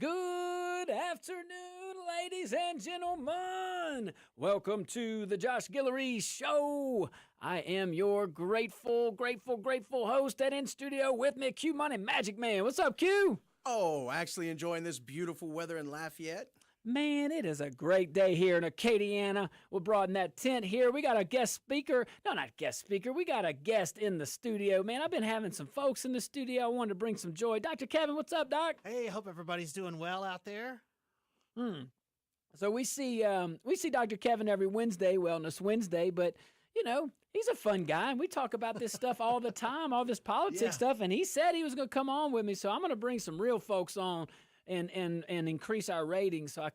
Good afternoon, ladies and gentlemen. Welcome to the Josh Guillory Show. I am your grateful host, and in studio with me, Q Money Magic Man. What's up, Q? Oh, actually enjoying this beautiful weather in Lafayette. Man, it is a great day here in Acadiana. We'll broaden that tent here. We got a guest speaker. No, not guest speaker. We got a guest in the studio. Man, I've been having some folks in the studio. I wanted to bring some joy. Dr. Kevin, what's up, Doc? Hey, hope everybody's doing well out there. So we see Dr. Kevin every Wednesday, Wellness Wednesday, but, you know, he's a fun guy, and we talk about this stuff all the time, all this politics stuff, and he said he was going to come on with me, so I'm going to bring some real folks on and increase our ratings. So I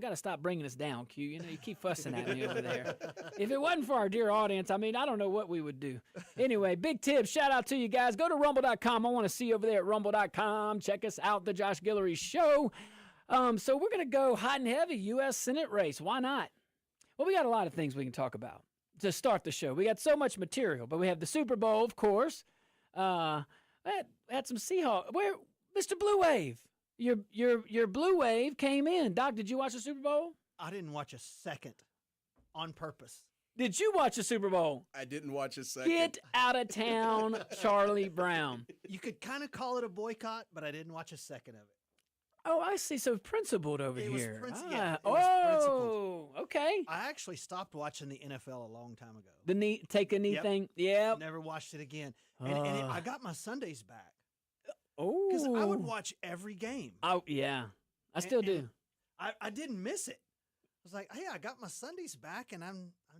got to stop bringing us down, Q. You know, you keep fussing at me over there. If it wasn't for our dear audience, I mean, I don't know what we would do. Anyway, big tip. Shout out to you guys. Go to rumble.com. I want to see you over there at rumble.com. Check us out, The Josh Guillory Show. So we're going to go hot and heavy, U.S. Senate race. Why not? Well, we got a lot of things we can talk about to start the show. We got so much material, but we have the Super Bowl, of course. Had some Seahawks. Where, Mr. Blue Wave? Your Blue Wave came in. Doc, did you watch the Super Bowl? I didn't watch a second on purpose. Did you watch the Super Bowl? I didn't watch a second. Get out of town, Charlie Brown. You could kind of call it a boycott, but I didn't watch a second of it. Oh, I see. So principled over It here. was principled. Okay. I actually stopped watching the NFL a long time ago. The take a knee thing. Yep. Never watched it again. And I got my Sundays back. Oh. Because I would watch every game. Oh, yeah. I still do. I didn't miss it. I was like, hey, I got my Sundays back, and I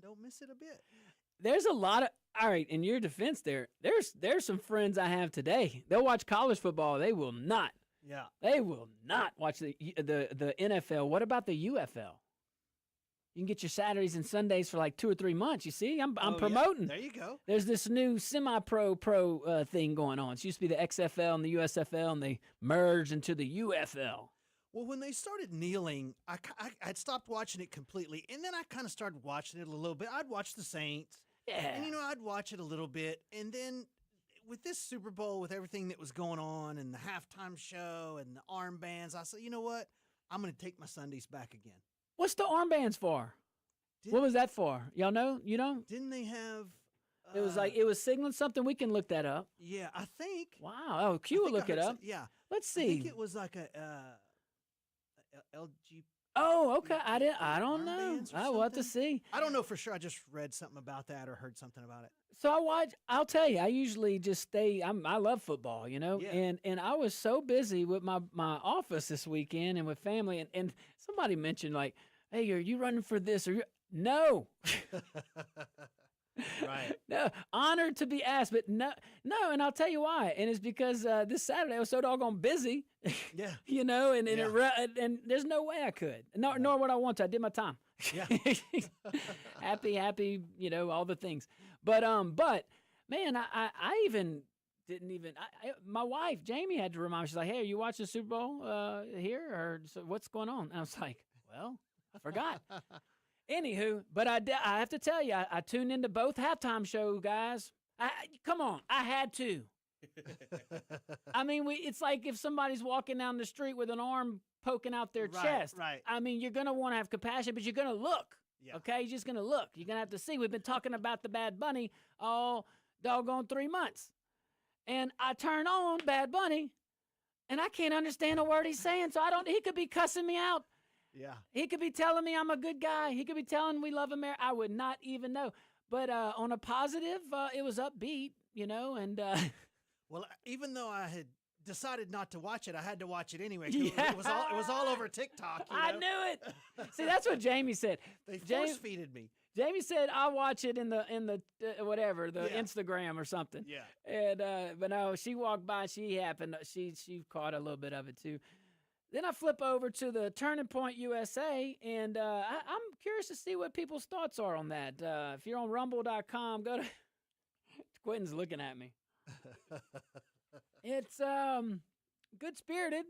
don't miss it a bit. There's a lot of, all right, in your defense there's some friends I have today. They'll watch college football. They will not. Yeah. They will not watch the NFL. What about the UFL? You can get your Saturdays and Sundays for like 2 or 3 months. You see, I'm promoting. Yeah. There you go. There's this new semi-pro thing going on. It used to be the XFL and the USFL, and they merged into the UFL. Well, when they started kneeling, I'd stopped watching it completely, and then I kind of started watching it a little bit. I'd watch the Saints. Yeah. And, I'd watch it a little bit, and then with this Super Bowl, with everything that was going on and the halftime show and the armbands, I said, you know what? I'm going to take my Sundays back again. What's the armbands for? What was that for? Y'all know? You know? Didn't they have... It was signaling something. We can look that up. Yeah, I think... Wow. Oh, Q will look it up. Yeah. Let's see. I think it was like a LG... Oh, okay. I don't know. I will have to see. I don't know for sure. I just read something about that or heard something about it. So I'll tell you, I usually just stay. I love football, you know, Yeah. and I was so busy with my office this weekend and with family, and somebody mentioned like, hey, are you running for this? No. Right. No, honored to be asked, but no, and I'll tell you why. And it's because this Saturday I was so doggone busy, Yeah. you know, and there's no way I could, nor would I want to. I did my time. Yeah. happy, you know, all the things. But man, I even didn't even. My wife Jamie had to remind me. She's like, "Hey, are you watching the Super Bowl here, or so what's going on?" And I was like, "Well, I forgot." Anywho, but I have to tell you, I tuned into both halftime show, guys. Come on, I had to. I mean, it's like if somebody's walking down the street with an arm poking out their chest. Right. I mean, you're going to want to have compassion, but you're going to look. Yeah. Okay? You're just going to look. You're going to have to see. We've been talking about the Bad Bunny all doggone 3 months. And I turn on Bad Bunny, and I can't understand a word he's saying, so he could be cussing me out. Yeah. He could be telling me I'm a good guy. He could be telling we love America. I would not even know. But on a positive, it was upbeat, you know, and... Well, even though I had decided not to watch it, I had to watch it anyway. Yeah. It was all over TikTok. I knew it. See, that's what Jamie said. They force-feeded me. Jamie said I'll watch it in the whatever, the Yeah. Instagram or something. Yeah. And but no, she walked by. She caught a little bit of it too. Then I flip over to the Turning Point USA, and I'm curious to see what people's thoughts are on that. If you're on rumble.com, go to... Quentin's looking at me. It's good-spirited.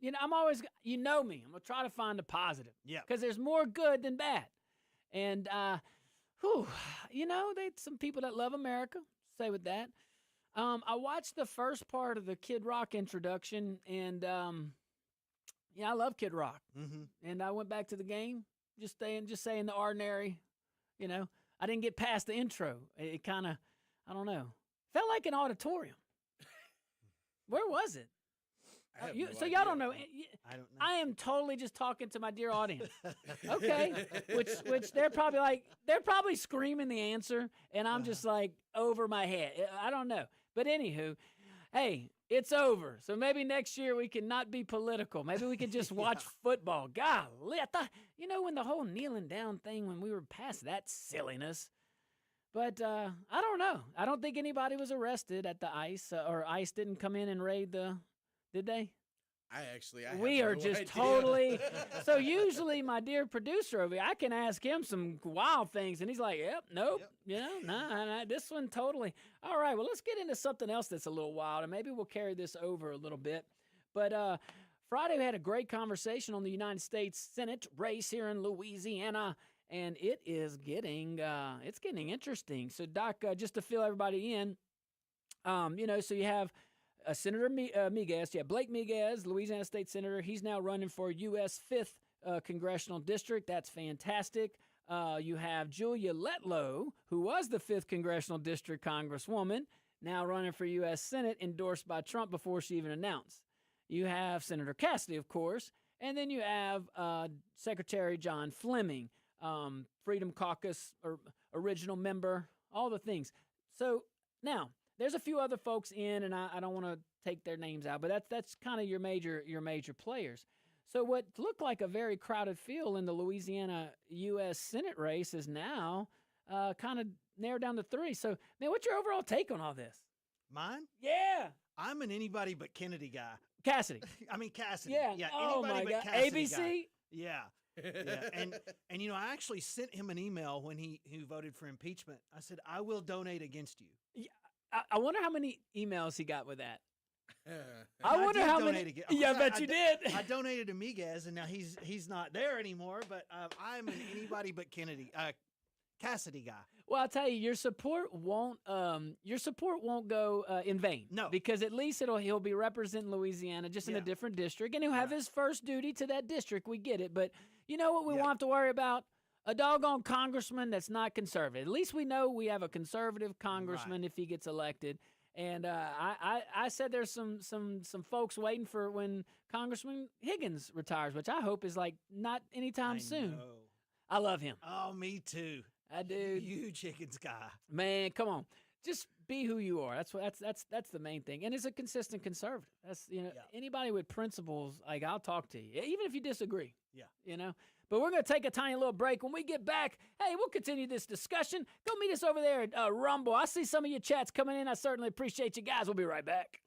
You know, I'm always... You know me. I'm going to try to find the positive. Yeah. Because there's more good than bad. And, you know, some people that love America, say with that. I watched the first part of the Kid Rock introduction, and... Yeah, I love Kid Rock. Mm-hmm. And I went back to the game, just saying the ordinary, I didn't get past the intro. It kind of, I don't know, felt like an auditorium. Where was it? I have So no y'all idea. don't know. I don't know. I am totally just talking to my dear audience. Okay, which they're probably screaming the answer, and I'm just like over my head. I don't know, but anywho, hey, it's over. So maybe next year we can not be political. Maybe we could just watch football. Golly, I thought when the whole kneeling down thing, when we were past that silliness. But I don't know. I don't think anybody was arrested at the ICE, or ICE didn't come in and raid the. Did they? I We have are no just idea. totally. So usually, my dear producer over here, I can ask him some wild things, and he's like, "Yep, nope, nah, this one totally." All right, well, let's get into something else that's a little wild, and maybe we'll carry this over a little bit. But Friday we had a great conversation on the United States Senate race here in Louisiana, and it is getting interesting. So, Doc, just to fill everybody in, so you have. Senator Miguez, Blake Miguez, Louisiana State Senator. He's now running for U.S. 5th Congressional District. That's fantastic. You have Julia Letlow, who was the 5th Congressional District Congresswoman, now running for U.S. Senate, endorsed by Trump before she even announced. You have Senator Cassidy, of course, and then you have Secretary John Fleming, Freedom Caucus original member, all the things. So now, there's a few other folks in, and I don't want to take their names out, but that's kind of your major players. So what looked like a very crowded field in the Louisiana U.S. Senate race is now kind of narrowed down to 3. So, man, what's your overall take on all this? Mine? Yeah. I'm an anybody but Kennedy guy. Cassidy. I mean Cassidy. Yeah. Oh, anybody my but God. Cassidy ABC? guy. Yeah. Yeah. And I actually sent him an email when he voted for impeachment. I said, I will donate against you. Yeah. I wonder how many emails he got with that. I wonder did how donate many. Yeah, I bet you did. I donated to Miguez, and now he's not there anymore. But I'm an anybody but Cassidy guy. Well, I'll tell you, your support won't go in vain. No, because at least he'll be representing Louisiana just in a different district, and he'll have his first duty to that district. We get it, but you know what we won't have to worry about? A doggone congressman that's not conservative. At least we know we have a conservative congressman if he gets elected. And I said there's some folks waiting for when Congressman Higgins retires, which I hope is like not anytime soon. I love him. Oh, me too. I do. Huge Higgins guy. Man, come on. Just be who you are. That's the main thing. And it's a consistent conservative. That's anybody with principles, like I'll talk to you, even if you disagree. Yeah. But we're going to take a tiny little break. When we get back, hey, we'll continue this discussion. Go meet us over there at Rumble. I see some of your chats coming in. I certainly appreciate you guys. We'll be right back.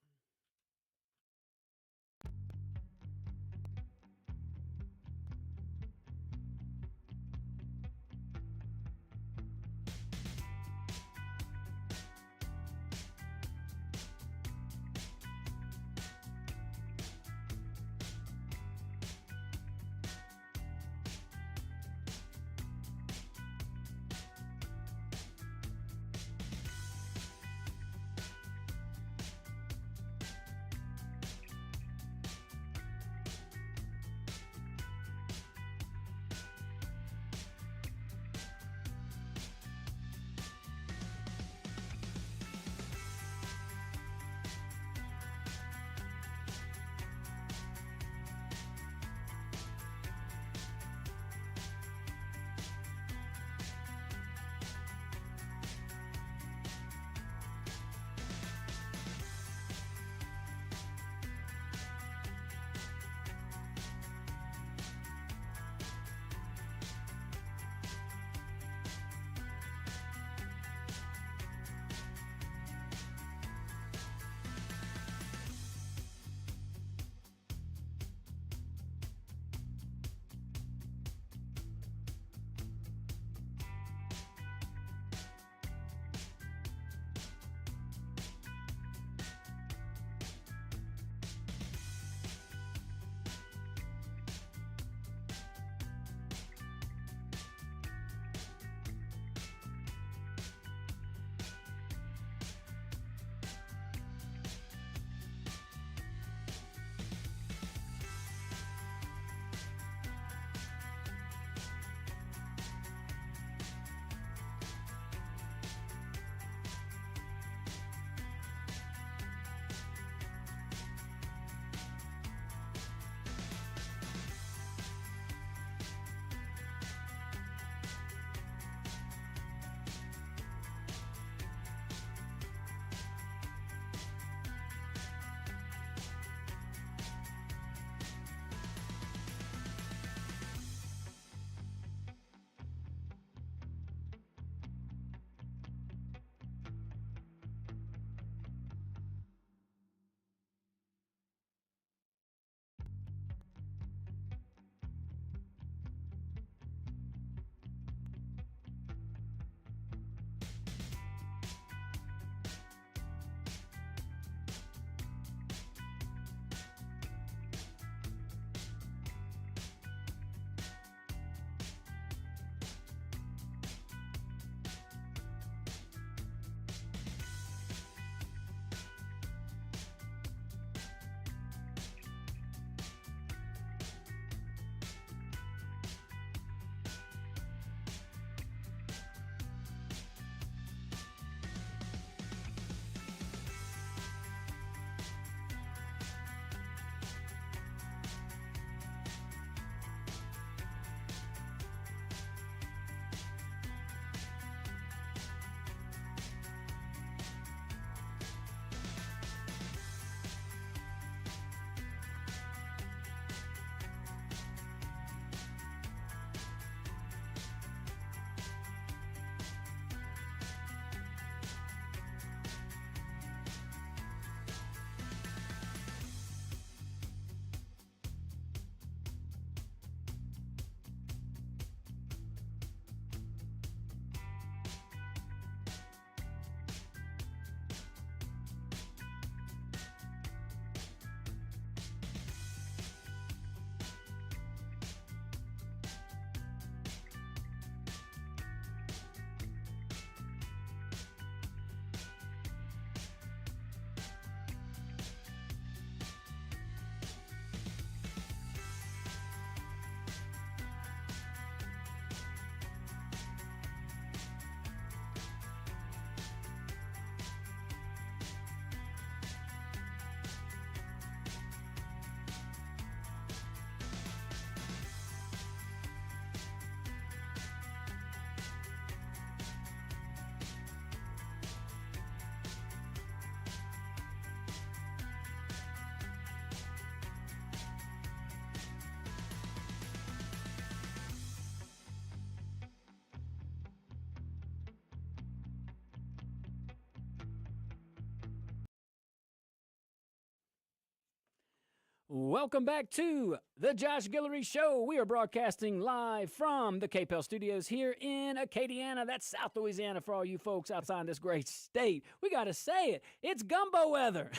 Welcome back to the Josh Guillory Show. We are broadcasting live from the KPEL studios here in Acadiana. That's South Louisiana for all you folks outside this great state. We got to say it. It's gumbo weather.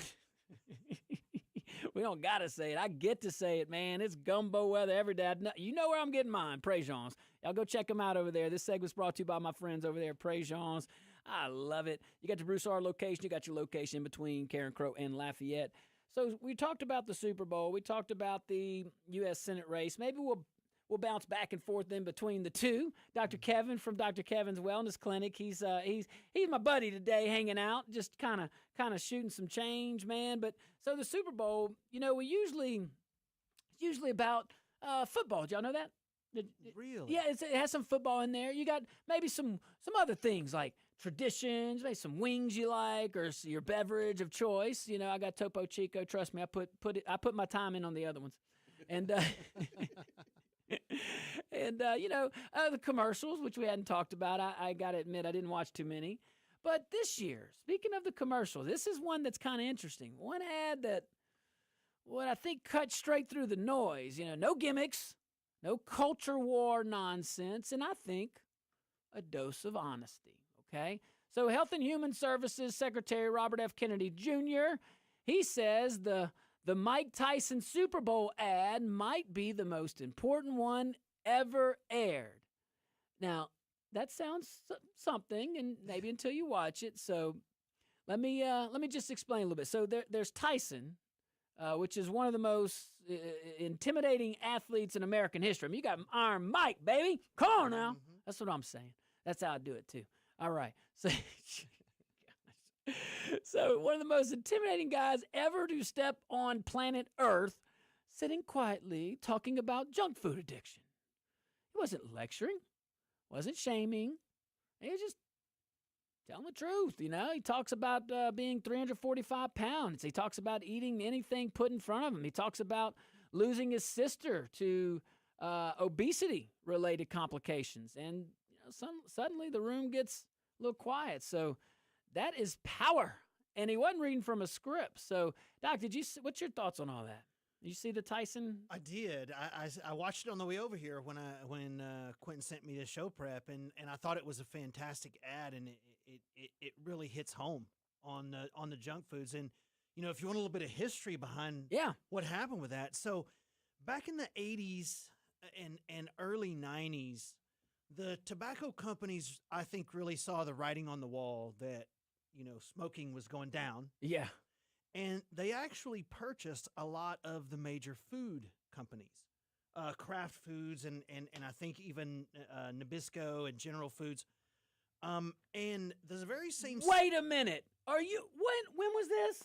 We don't got to say it. I get to say it, man. It's gumbo weather every day. You know where I'm getting mine, Préjean's. Y'all go check them out over there. This segment's brought to you by my friends over there at Préjean's. I love it. You got your Broussard location. You got your location between Karen Crow and Lafayette. So we talked about the Super Bowl. We talked about the U.S. Senate race. Maybe we'll bounce back and forth in between the two. Dr. Kevin from Dr. Kevin's Wellness Clinic. He's my buddy today, hanging out, just kind of shooting some change, man. But so the Super Bowl, it's usually about football. Did y'all know that? Really? Yeah, it has some football in there. You got maybe some other things like traditions, maybe some wings you like, or your beverage of choice. I got Topo Chico. Trust me, I put my time in on the other ones, and the commercials, which we hadn't talked about. I gotta admit, I didn't watch too many. But this year, speaking of the commercial, this is one that's kind of interesting. One ad that, what I think cut straight through the noise. No gimmicks. No culture war nonsense, and I think a dose of honesty, okay? So Health and Human Services Secretary Robert F. Kennedy Jr., he says the Mike Tyson Super Bowl ad might be the most important one ever aired. Now, that sounds something, and maybe until you watch it. So let me just explain a little bit. So there's Tyson, which is one of the most intimidating athletes in American history. I mean, you got Iron Mike, baby. Come on now. Mm-hmm. That's what I'm saying. That's how I do it, too. All right. So one of the most intimidating guys ever to step on planet Earth, sitting quietly talking about junk food addiction. He wasn't lecturing, wasn't shaming. He was just telling the truth, He talks about being 345 pounds. He talks about eating anything put in front of him. He talks about losing his sister to obesity-related complications. And suddenly the room gets a little quiet. So that is power. And he wasn't reading from a script. So, Doc, what's your thoughts on all that? Did you see the Tyson? I did. I watched it on the way over here when Quentin sent me the show prep, and I thought it was a fantastic ad, and it really hits home on the junk foods. And if you want a little bit of history behind what happened with that, so back in the 80s and early 90s, the tobacco companies, I think, really saw the writing on the wall that smoking was going down. Yeah. And they actually purchased a lot of the major food companies, Kraft Foods, and I think even Nabisco and General Foods. And there's a very same. Wait a minute. Are you when was this?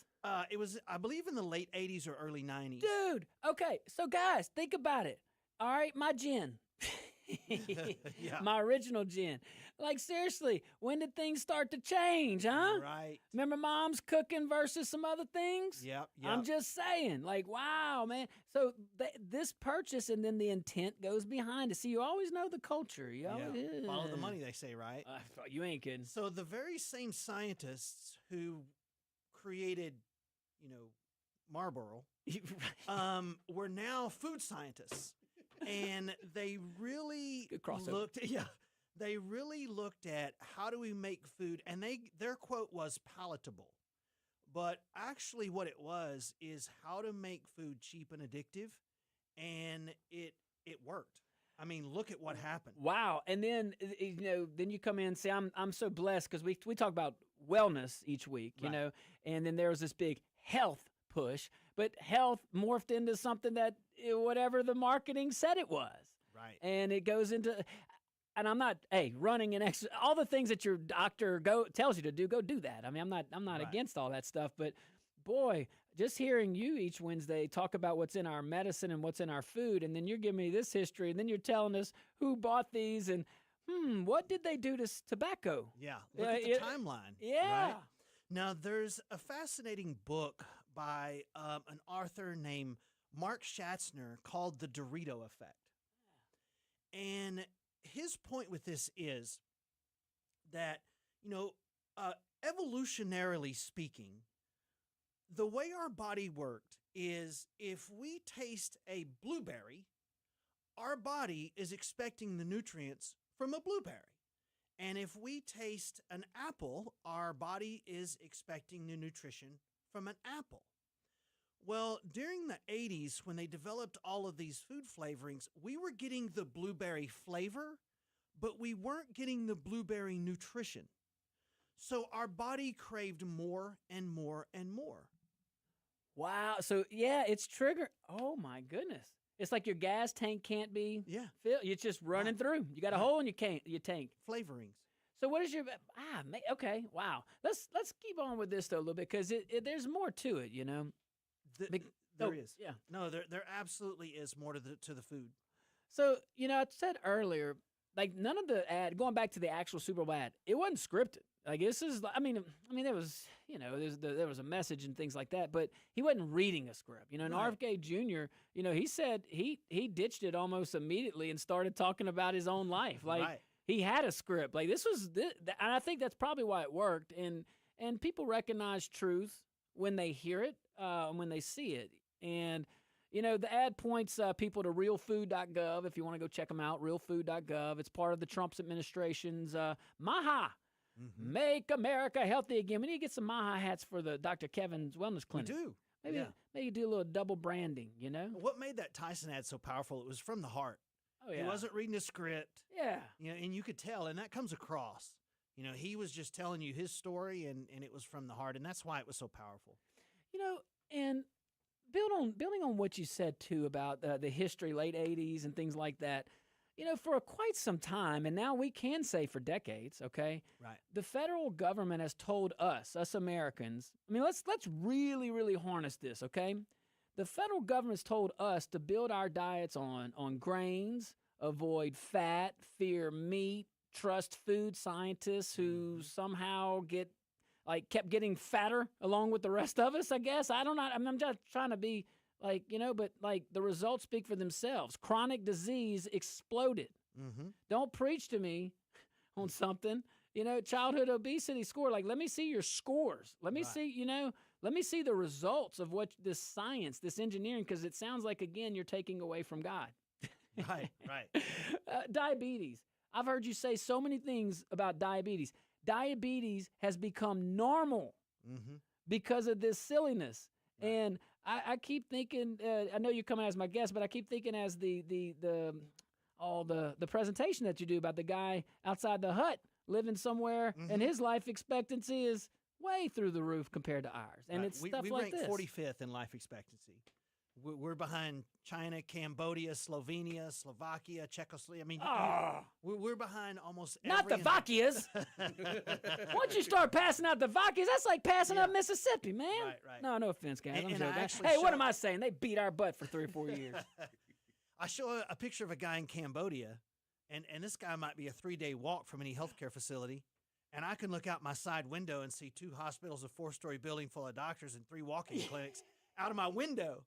It was, I believe, in the late 80s or early 90s. Dude. Okay. So guys, think about it. All right, my gin. Yeah. My original gin. Like, seriously, when did things start to change, huh? Right. Remember Mom's cooking versus some other things? Yep. I'm just saying, like, wow, man. So this purchase and then the intent goes behind it. See, you always know the culture. Follow the money, they say, right? You ain't kidding. So the very same scientists who created, Marlboro, were now food scientists. And they really They really looked at how do we make food, and their quote was palatable. But actually what it was is how to make food cheap and addictive, and it worked. I mean, look at what happened. Wow. And then then you come in and say I'm so blessed because we talk about wellness each week, Right. And then there was this big health push, but health morphed into something that whatever the marketing said it was. Right. And it goes into, and I'm not, running and all the things that your doctor tells you to do, go do that. I mean, I'm not Right. against all that stuff, but boy, just hearing you each Wednesday talk about what's in our medicine and what's in our food, and then you're giving me this history, and then you're telling us who bought these, and what did they do to tobacco? Yeah. Look at the timeline. Yeah. Right? Now, there's a fascinating book by an author named Mark Schatzner called The Dorito Effect. And his point with this is that, evolutionarily speaking, the way our body worked is if we taste a blueberry, our body is expecting the nutrients from a blueberry. And if we taste an apple, our body is expecting the nutrition from an apple. Well, during the 80s, when they developed all of these food flavorings, we were getting the blueberry flavor, but we weren't getting the blueberry nutrition. So our body craved more and more and more. Wow. So yeah, it's trigger. Oh my goodness. It's like your gas tank can't be filled. It's just running through. You got a hole in your tank. Flavorings. So what is your okay, wow. Let's keep on with this though a little bit because there's more to it, you know. There is. Yeah. No, there absolutely is more to the food. So, you know, I said earlier, like none of the going back to the actual Super Bowl ad, it wasn't scripted. Like this is, I mean, there was, you know, there was a message and things like that, but he wasn't reading a script. You know, and RFK Jr., you know, he said he ditched it almost immediately and started talking about his own life. Like he had a script. Like this was, and I think that's probably why it worked. And people recognize truth when they hear it, when they see it. And you know, the ad points people to realfood.gov if you want to go check them out, realfood.gov. It's part of the Trump administration's MAHA. Mm-hmm. Make America Healthy Again. We need to get some MAHA hats for the Dr. Kevin's Wellness Clinic. We do. Maybe do a little double branding, you know? What made that Tyson ad so powerful? It was from the heart. Oh, yeah. He wasn't reading a script. Yeah. You know, and you could tell, and that comes across. You know, he was just telling you his story, and it was from the heart, and that's why it was so powerful. You know, and building on what you said, too, about the history, late 80s and things like that, you know, for quite some time, and now we can say for decades, okay? Right. The federal government has told us Americans, I mean, let's really, really harness this, okay? The federal government's told us to build our diets on grains, avoid fat, fear meat, trust food scientists who somehow kept getting fatter along with the rest of us, I guess. I don't know. I'm just trying to be like, you know, but like the results speak for themselves. Chronic disease exploded. Mm-hmm. Don't preach to me on something. You know, childhood obesity score. Like, let me see your scores. Let me see, you know, let me see the results of what this science, this engineering, because it sounds like, again, you're taking away from God. Right. Diabetes. I've heard you say so many things about diabetes. Diabetes has become normal because of this silliness. Right. And I keep thinking, I know you're coming as my guest, but I keep thinking as the presentation that you do about the guy outside the hut living somewhere, and his life expectancy is way through the roof compared to ours. And it's stuff like this. We rank 45th in life expectancy. We're behind China, Cambodia, Slovenia, Slovakia, Czechoslovakia. I mean, we're behind almost not the Vakias. Once you start passing out the Vakias, that's like passing up Mississippi, man. Right. No offense, guys. I'm joking. Hey, what am I saying? They beat our butt for 3 or 4 years. I show a picture of a guy in Cambodia, and this guy might be a 3-day walk from any healthcare facility, and I can look out my side window and see 2 hospitals, a 4-story building full of doctors, and 3 walk-in clinics out of my window.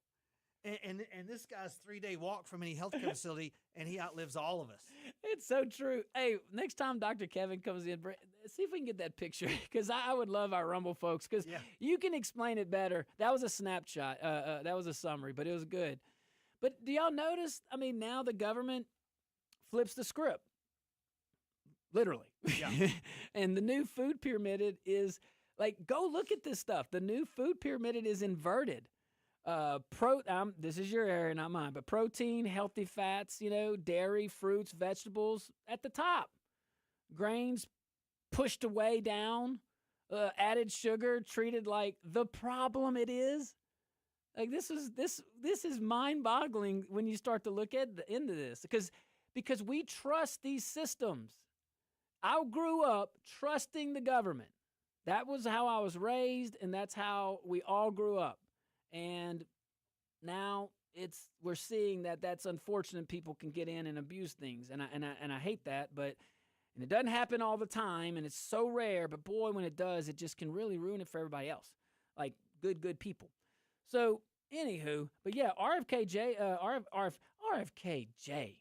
And this guy's 3-day walk from any healthcare facility, and he outlives all of us. It's so true. Hey, next time Dr. Kevin comes in, see if we can get that picture, because I would love our Rumble folks, because you can explain it better. That was a snapshot. That was a summary, but it was good. But do y'all notice, I mean, now the government flips the script, literally. Yeah. And the new food pyramid is, like, go look at this stuff. The new food pyramid is inverted. This is your area, not mine, but protein, healthy fats, you know, dairy, fruits, vegetables at the top. Grains pushed away down, added sugar treated like the problem it is. Like this is mind-boggling when you start to look into this because we trust these systems. I grew up trusting the government. That was how I was raised, and that's how we all grew up. And now we're seeing that's unfortunate. People can get in and abuse things, and I hate that. But it doesn't happen all the time, and it's so rare. But boy, when it does, it just can really ruin it for everybody else. Like good people. So anywho, but yeah, RFKJ, RFKJ.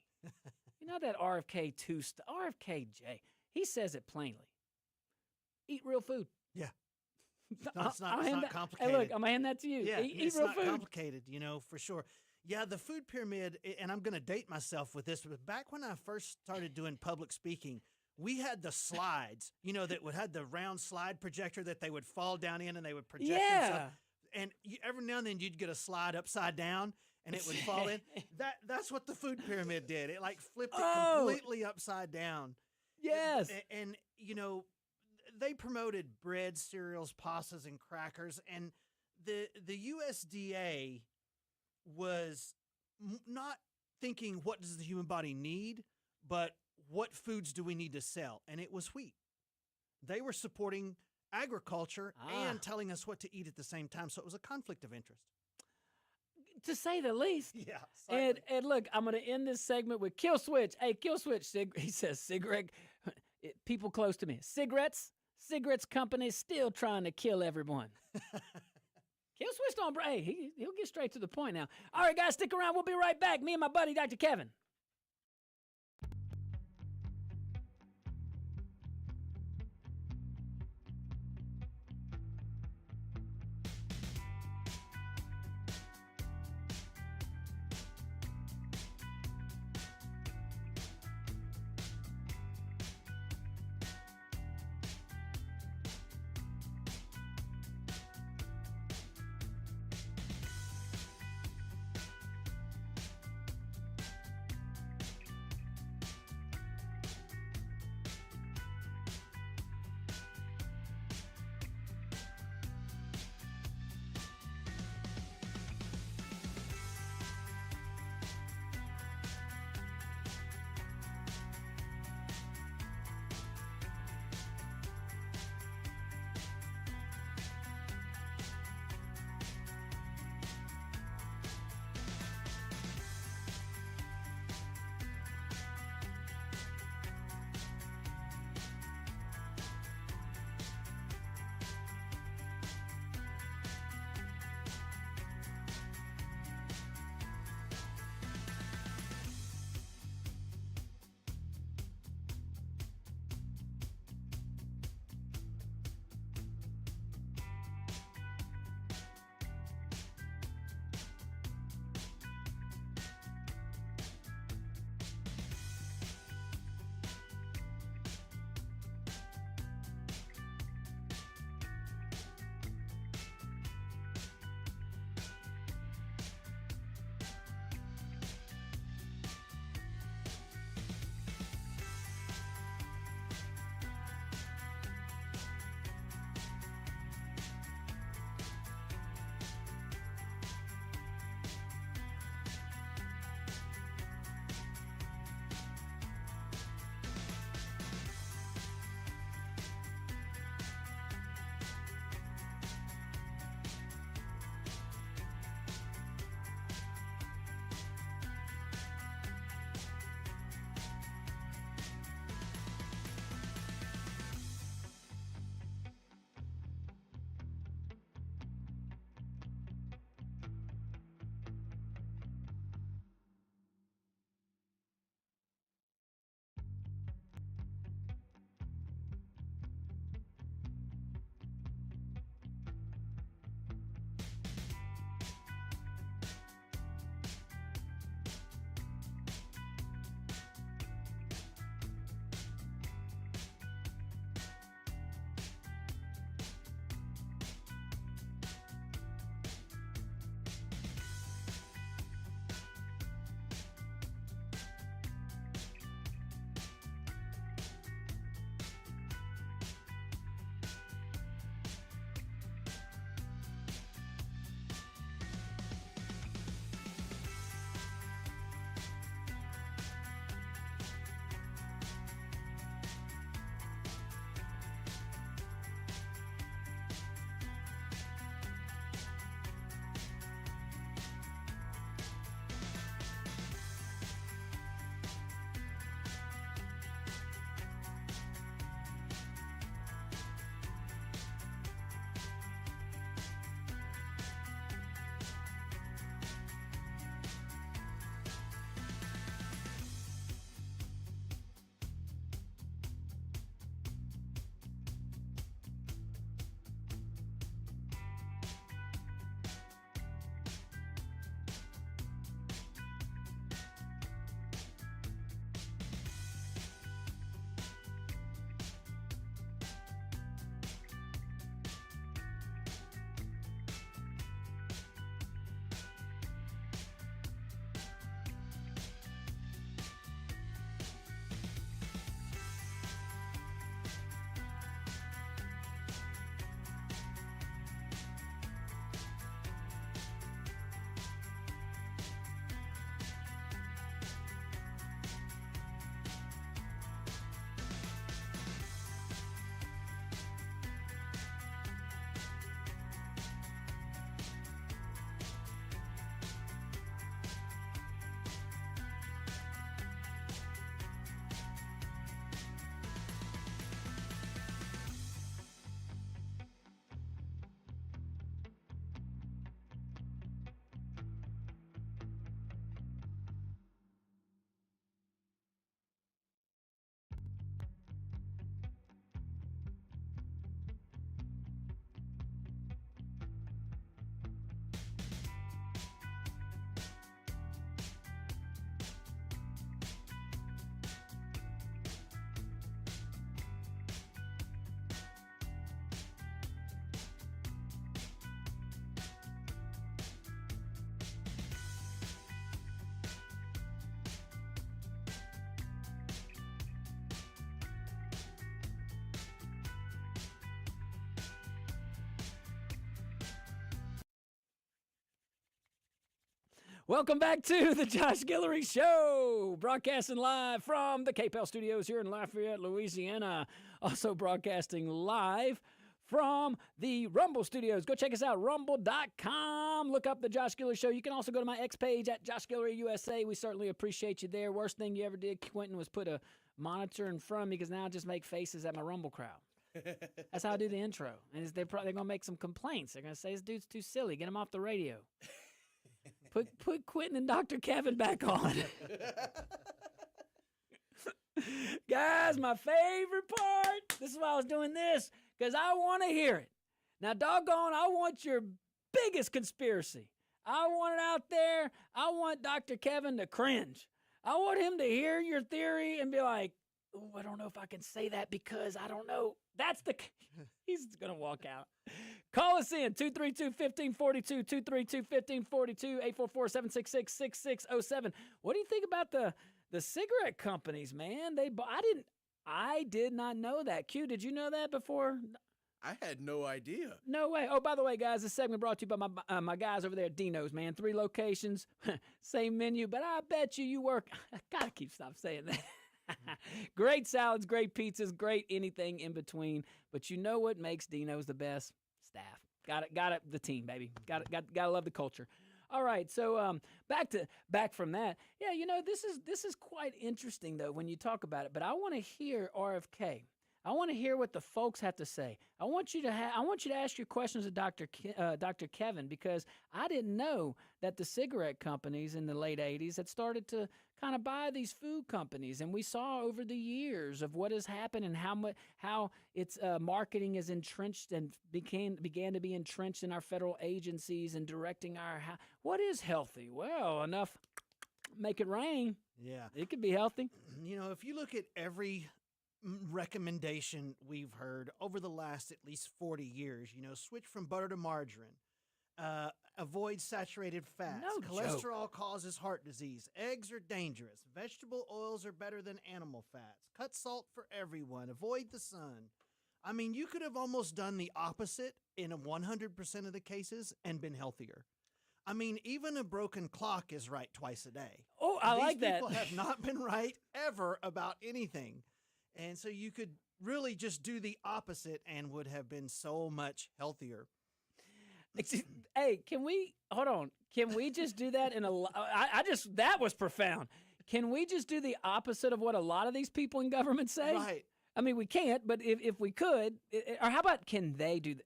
You know that RFK2 stuff. RFKJ. He says it plainly. Eat real food. Yeah. It's I'll not hand that- complicated. Hey, look, I'm gonna hand that to you. Yeah, Eat it's real not food. complicated, for sure. Yeah, the food pyramid, and I'm going to date myself with this, but back when I first started doing public speaking, we had the slides, that would have the round slide projector that they would fall down in and they would project themselves. And every now and then you'd get a slide upside down and it would fall in. That's what the food pyramid did. It like flipped it completely upside down. Yes. And they promoted bread, cereals, pastas, and crackers, and the USDA was not thinking what does the human body need, but what foods do we need to sell, and it was wheat. They were supporting agriculture and telling us what to eat at the same time, so it was a conflict of interest. To say the least. Yeah. And look, I'm going to end this segment with Kill Switch. Hey, Kill Switch, he says cigarette, people close to me. Cigarettes companies still trying to kill everyone. Kill Switch don't, hey, he'll get straight to the point now. All right, guys, stick around. We'll be right back. Me and my buddy, Dr. Kevin. Welcome back to the Josh Guillory Show, broadcasting live from the KPEL studios here in Lafayette, Louisiana. Also broadcasting live from the Rumble studios. Go check us out, rumble.com. Look up the Josh Guillory Show. You can also go to my X page at Josh Guillory USA. We certainly appreciate you there. Worst thing you ever did, Quentin, was put a monitor in front of me because now I just make faces at my Rumble crowd. That's how I do the intro. And they're probably going to make some complaints. They're going to say, this dude's too silly. Get him off the radio. Put Quentin and Dr. Kevin back on. Guys, my favorite part, this is why I was doing this, because I want to hear it. Now, doggone, I want your biggest conspiracy. I want it out there. I want Dr. Kevin to cringe. I want him to hear your theory and be like, oh, I don't know if I can say that because I don't know. He's going to walk out. Call us in, 232-1542, 232-1542, 844-766-6607. What do you think about the cigarette companies, man? I did not know that. Q, did you know that before? I had no idea. No way. Oh, by the way, guys, this segment brought to you by my guys over there at Dino's, man. 3 locations, same menu, but I bet you work. I got to stop saying that. Great salads, great pizzas, great anything in between. But you know what makes Dino's the best? Staff. Got it. The team, baby. Got to love the culture. All right, so back from that. Yeah, this is quite interesting though when you talk about it. But I want to hear RFK. I want to hear what the folks have to say. I want you to ask your questions of Dr. Kevin, because I didn't know that the cigarette companies in the late 80s had started to kind of buy these food companies, and we saw over the years of what has happened and how its marketing is entrenched and began to be entrenched in our federal agencies and directing what is healthy. Well, enough make it rain. Yeah, it could be healthy. If you look at every recommendation we've heard over the last at least 40 years, switch from butter to margarine, avoid saturated fats, cholesterol causes heart disease, eggs are dangerous, vegetable oils are better than animal fats, cut salt for everyone, avoid the sun. I mean, you could have almost done the opposite in 100% of the cases and been healthier. I mean, even a broken clock is right twice a day. Oh, I like that. These people have not been right ever about anything. And so you could really just do the opposite and would have been so much healthier. Hey, hold on. Can we just do that that was profound. Can we just do the opposite of what a lot of these people in government say? Right. I mean, we can't, but if we could, or how about can they do that?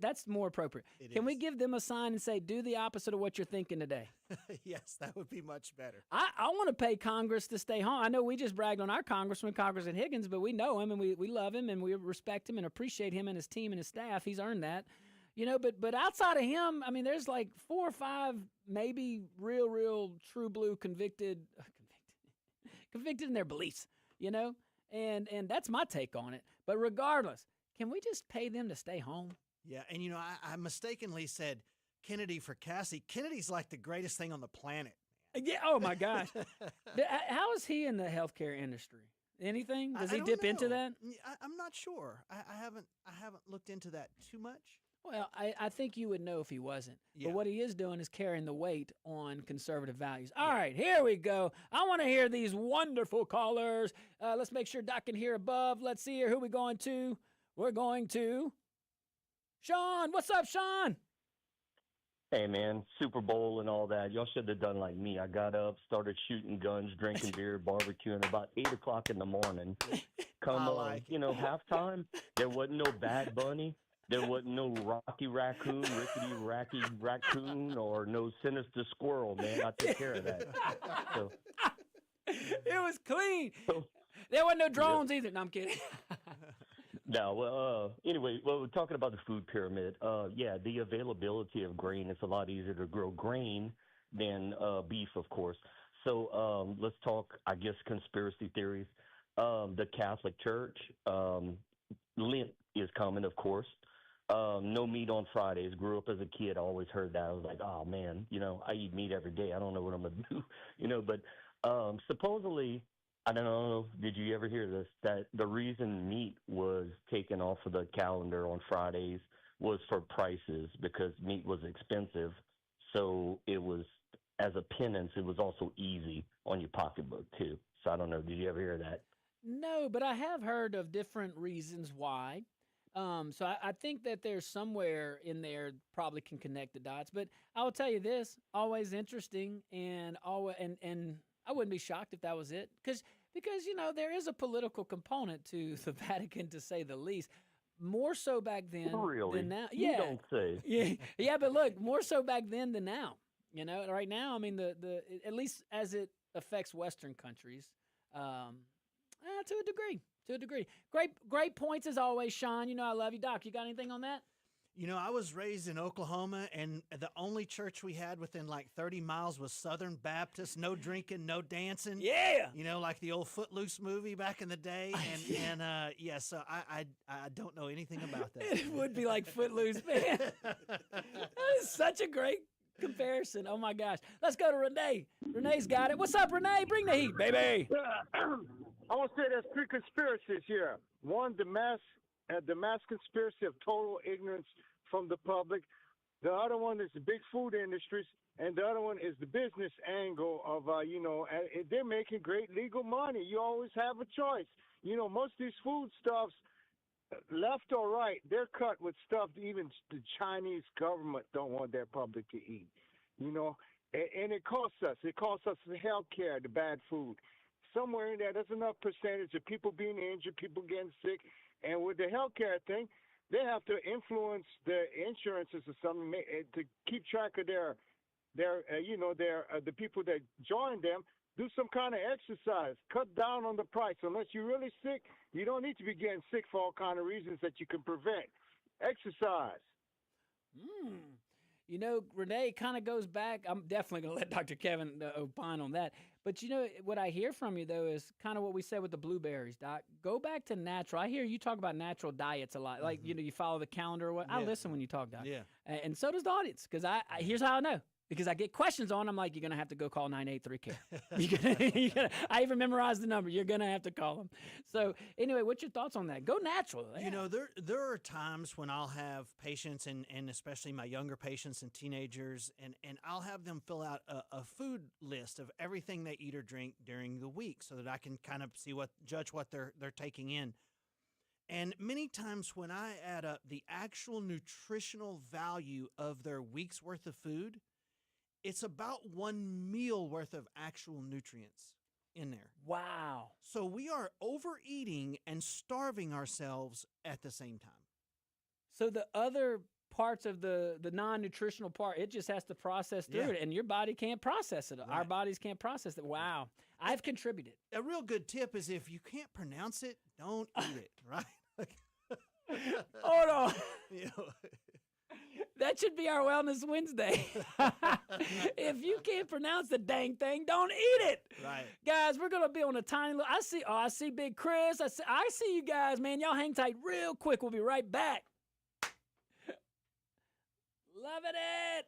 That's more appropriate. Can we give them a sign and say, do the opposite of what you're thinking today? Yes, that would be much better. I want to pay Congress to stay home. I know we just bragged on our Congressman Higgins, but we know him and we love him and we respect him and appreciate him and his team and his staff. He's earned that. But outside of him, I mean, there's like 4 or 5 maybe real true blue convicted in their beliefs, and that's my take on it. But regardless, can we just pay them to stay home? Yeah, and I mistakenly said Kennedy for Cassie. Kennedy's like the greatest thing on the planet. Yeah. Oh my gosh. How is he in the healthcare industry? Anything? Does he dip into that? I'm not sure. I haven't looked into that too much. Well, I think you would know if he wasn't. Yeah. But what he is doing is carrying the weight on conservative values. All right, here we go. I want to hear these wonderful callers. Let's make sure Doc can hear above. Let's see here. Who we going to? We're going to Sean. What's up, Sean? Hey, man, Super Bowl and all that. Y'all should have done like me. I got up, started shooting guns, drinking beer, barbecuing about 8 o'clock in the morning. Come on, halftime, there wasn't no Bad Bunny. There wasn't no Rocky Raccoon, Rickety Raccoon, or no Sinister Squirrel, man. I took care of that. So, it was clean. There wasn't no drones either. No, I'm kidding. No, anyway, we're talking about the food pyramid. The availability of grain, it's a lot easier to grow grain than beef, of course. So let's talk, I guess, conspiracy theories. The Catholic Church, Lent is coming, of course. No meat on Fridays. Grew up as a kid, I always heard that. I was like, oh, man, I eat meat every day. I don't know what I'm going to do, but supposedly, I don't know, did you ever hear this, that the reason meat was taken off of the calendar on Fridays was for prices because meat was expensive. So it was as a penance, it was also easy on your pocketbook too. So I don't know. Did you ever hear that? No, but I have heard of different reasons why. So I think that there's somewhere in there probably can connect the dots. But I will tell you this: always interesting, and always and I wouldn't be shocked if that was it, because there is a political component to the Vatican, to say the least. More so back then Really? than now. You Yeah, don't say. yeah, yeah. But look, more so back then than now. Right now, I mean, the at least as it affects Western countries, um, to a degree. To a degree. Great points as always, Sean. I love you, Doc. You got anything on that? I was raised in Oklahoma, and the only church we had within like 30 miles was Southern Baptist. No drinking, no dancing. Yeah. Like the old Footloose movie back in the day. So I don't know anything about that. It would be like Footloose, man. That is such a great comparison. Oh my gosh. Let's go to Renee. Renee's got it. What's up, Renee? Bring the heat, baby. I want to say there's three conspiracies here. One, the mass conspiracy of total ignorance from the public. The other one is the big food industries, and the other one is the business angle of, they're making great legal money. You always have a choice. Most of these foodstuffs, left or right, they're cut with stuff that even the Chinese government don't want their public to eat. And it costs us. It costs us the health care, the bad food. Somewhere in there's enough percentage of people being injured, people getting sick. And with the healthcare thing, they have to influence the insurances or something to keep track of the people that join them. Do some kind of exercise. Cut down on the price. Unless you're really sick, you don't need to be getting sick for all kind of reasons that you can prevent. Exercise. Renee kind of goes back. I'm definitely going to let Dr. Kevin opine on that. But what I hear from you, though, is kind of what we said with the blueberries, Doc. Go back to natural. I hear you talk about natural diets a lot. Like, you follow the calendar or what. Yeah. I listen when you talk, Doc. Yeah. And so does the audience, because here's how I know. Because I get questions on, I'm like, you're going to have to go call 983-CARE. I even memorized the number. You're going to have to call them. So anyway, what's your thoughts on that? Go natural. Yeah. There are times when I'll have patients, and especially my younger patients and teenagers, and I'll have them fill out a food list of everything they eat or drink during the week so that I can kind of judge what they're taking in. And many times when I add up the actual nutritional value of their week's worth of food, it's about one meal worth of actual nutrients in there. Wow. So we are overeating and starving ourselves at the same time. So the other parts of the non-nutritional part, it just has to process through it, and your body can't process it. Right. Our bodies can't process it. Wow. I've contributed. A real good tip is if you can't pronounce it, don't eat it, right? Hold on. That should be our Wellness Wednesday. If you can't pronounce the dang thing, don't eat it. Right. Guys, we're going to be on a tiny little... I see Big Chris. I see you guys, man. Y'all hang tight real quick. We'll be right back. Loving it.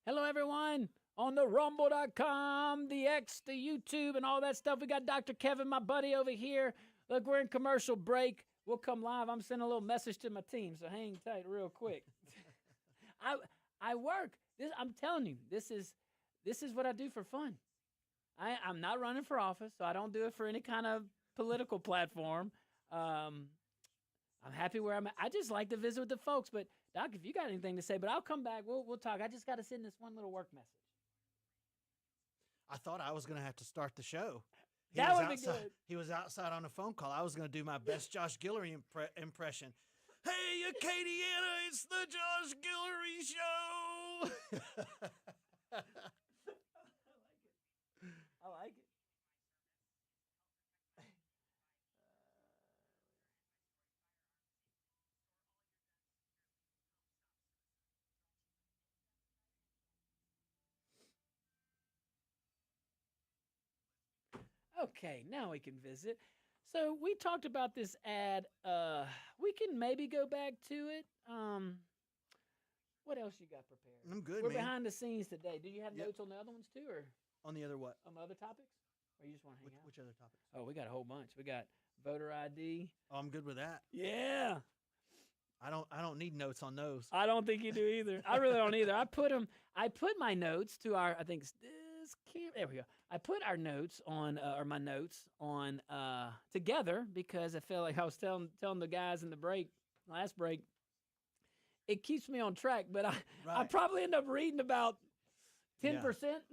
Hello, everyone. On the rumble.com, the X, the YouTube, and all that stuff. We got Dr. Kevin, my buddy, over here. Look, we're in commercial break. We'll come live. I'm sending a little message to my team, so hang tight real quick. I work. I'm telling you, this is what I do for fun. I'm not running for office, so I don't do it for any kind of political platform. I'm happy where I'm at. I just like to visit with the folks. But Doc, if you got anything to say, but I'll come back. We'll talk. I just got to send this one little work message. I thought I was going to have to start the show. That would be good. He was outside on a phone call. I was going to do my best Josh Guillory impression. Hey, Acadiana, it's the Josh Guillory Show. I like it. Okay, now we can visit. So we talked about this ad. We can maybe go back to it. What else you got prepared? I'm good, We're man. behind the scenes today. Do you have Yep. notes on the other ones too, or On the other what? on the other topics? Or you just want to hang out? Which other topics? Oh, we got a whole bunch. We got voter ID. Oh, I'm good with that. Yeah. I don't need notes on those. I don't think you do either. I really don't either. I put my notes to our, I think this there we go. I put our notes on, or my notes on, together because I felt like I was telling the guys in the last break, it keeps me on track, but I Right. probably end up reading about 10%,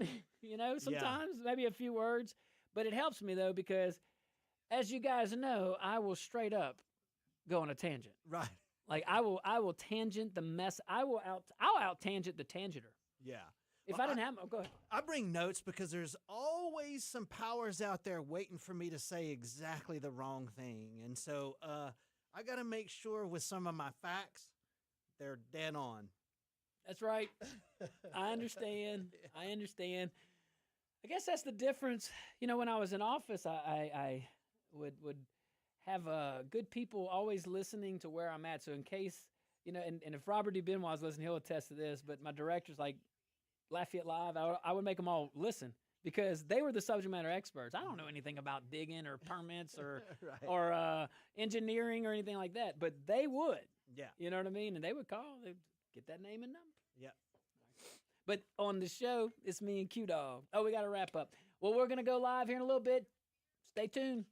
sometimes maybe a few words, but it helps me though, because as you guys know, I will straight up go on a tangent. Right. Like I will tangent the mess. I'll out tangent the tangenter. Yeah. If Well, I didn't have, go ahead. I bring notes because there's always some powers out there waiting for me to say exactly the wrong thing. And so I got to make sure with some of my facts, they're dead on. That's right. I understand. I understand. I guess that's the difference. When I was in office, I would have good people always listening to where I'm at. So in case, and if Robert D. Benoit is listening, he'll attest to this, but my director's like Lafayette Live, I would make them all listen because they were the subject matter experts. I don't know anything about digging or permits or Right. or engineering or anything like that, but they would. Yeah. You know what I mean? And they would call, they'd get that name and number. Yep. But on the show, it's me and Q Dog. Oh, we got to wrap up. Well, we're going to go live here in a little bit. Stay tuned.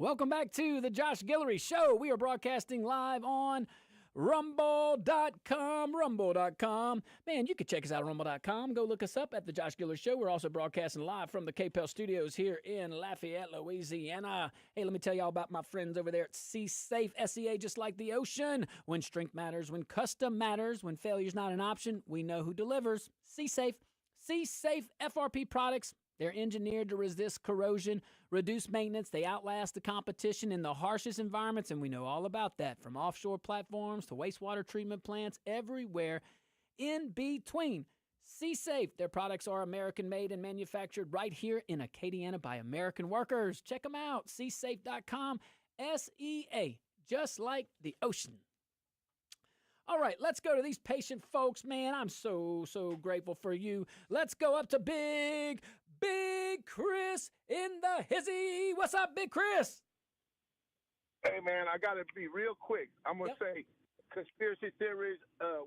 Welcome back to the Josh Guillory Show. We are broadcasting live on rumble.com. Man, you can check us out on rumble.com. Go look us up at the Josh Guillory Show. We're also broadcasting live from the KPEL studios here in Lafayette, Louisiana. Hey, let me tell y'all about my friends over there at C-Safe, SEA, just like the ocean. When strength matters, when custom matters, when failure's not an option, we know who delivers. C-Safe. C-Safe FRP products. They're engineered to resist corrosion, reduce maintenance. They outlast the competition in the harshest environments, and we know all about that, from offshore platforms to wastewater treatment plants, everywhere in between. C-Safe, their products are American-made and manufactured right here in Acadiana by American workers. Check them out, csafe.com, SEA, just like the ocean. All right, let's go to these patient folks. Man, I'm so grateful for you. Let's go up to Big Chris in the hizzy. What's up, Big Chris? Hey, man, I got to be real quick. I'm going to say conspiracy theories.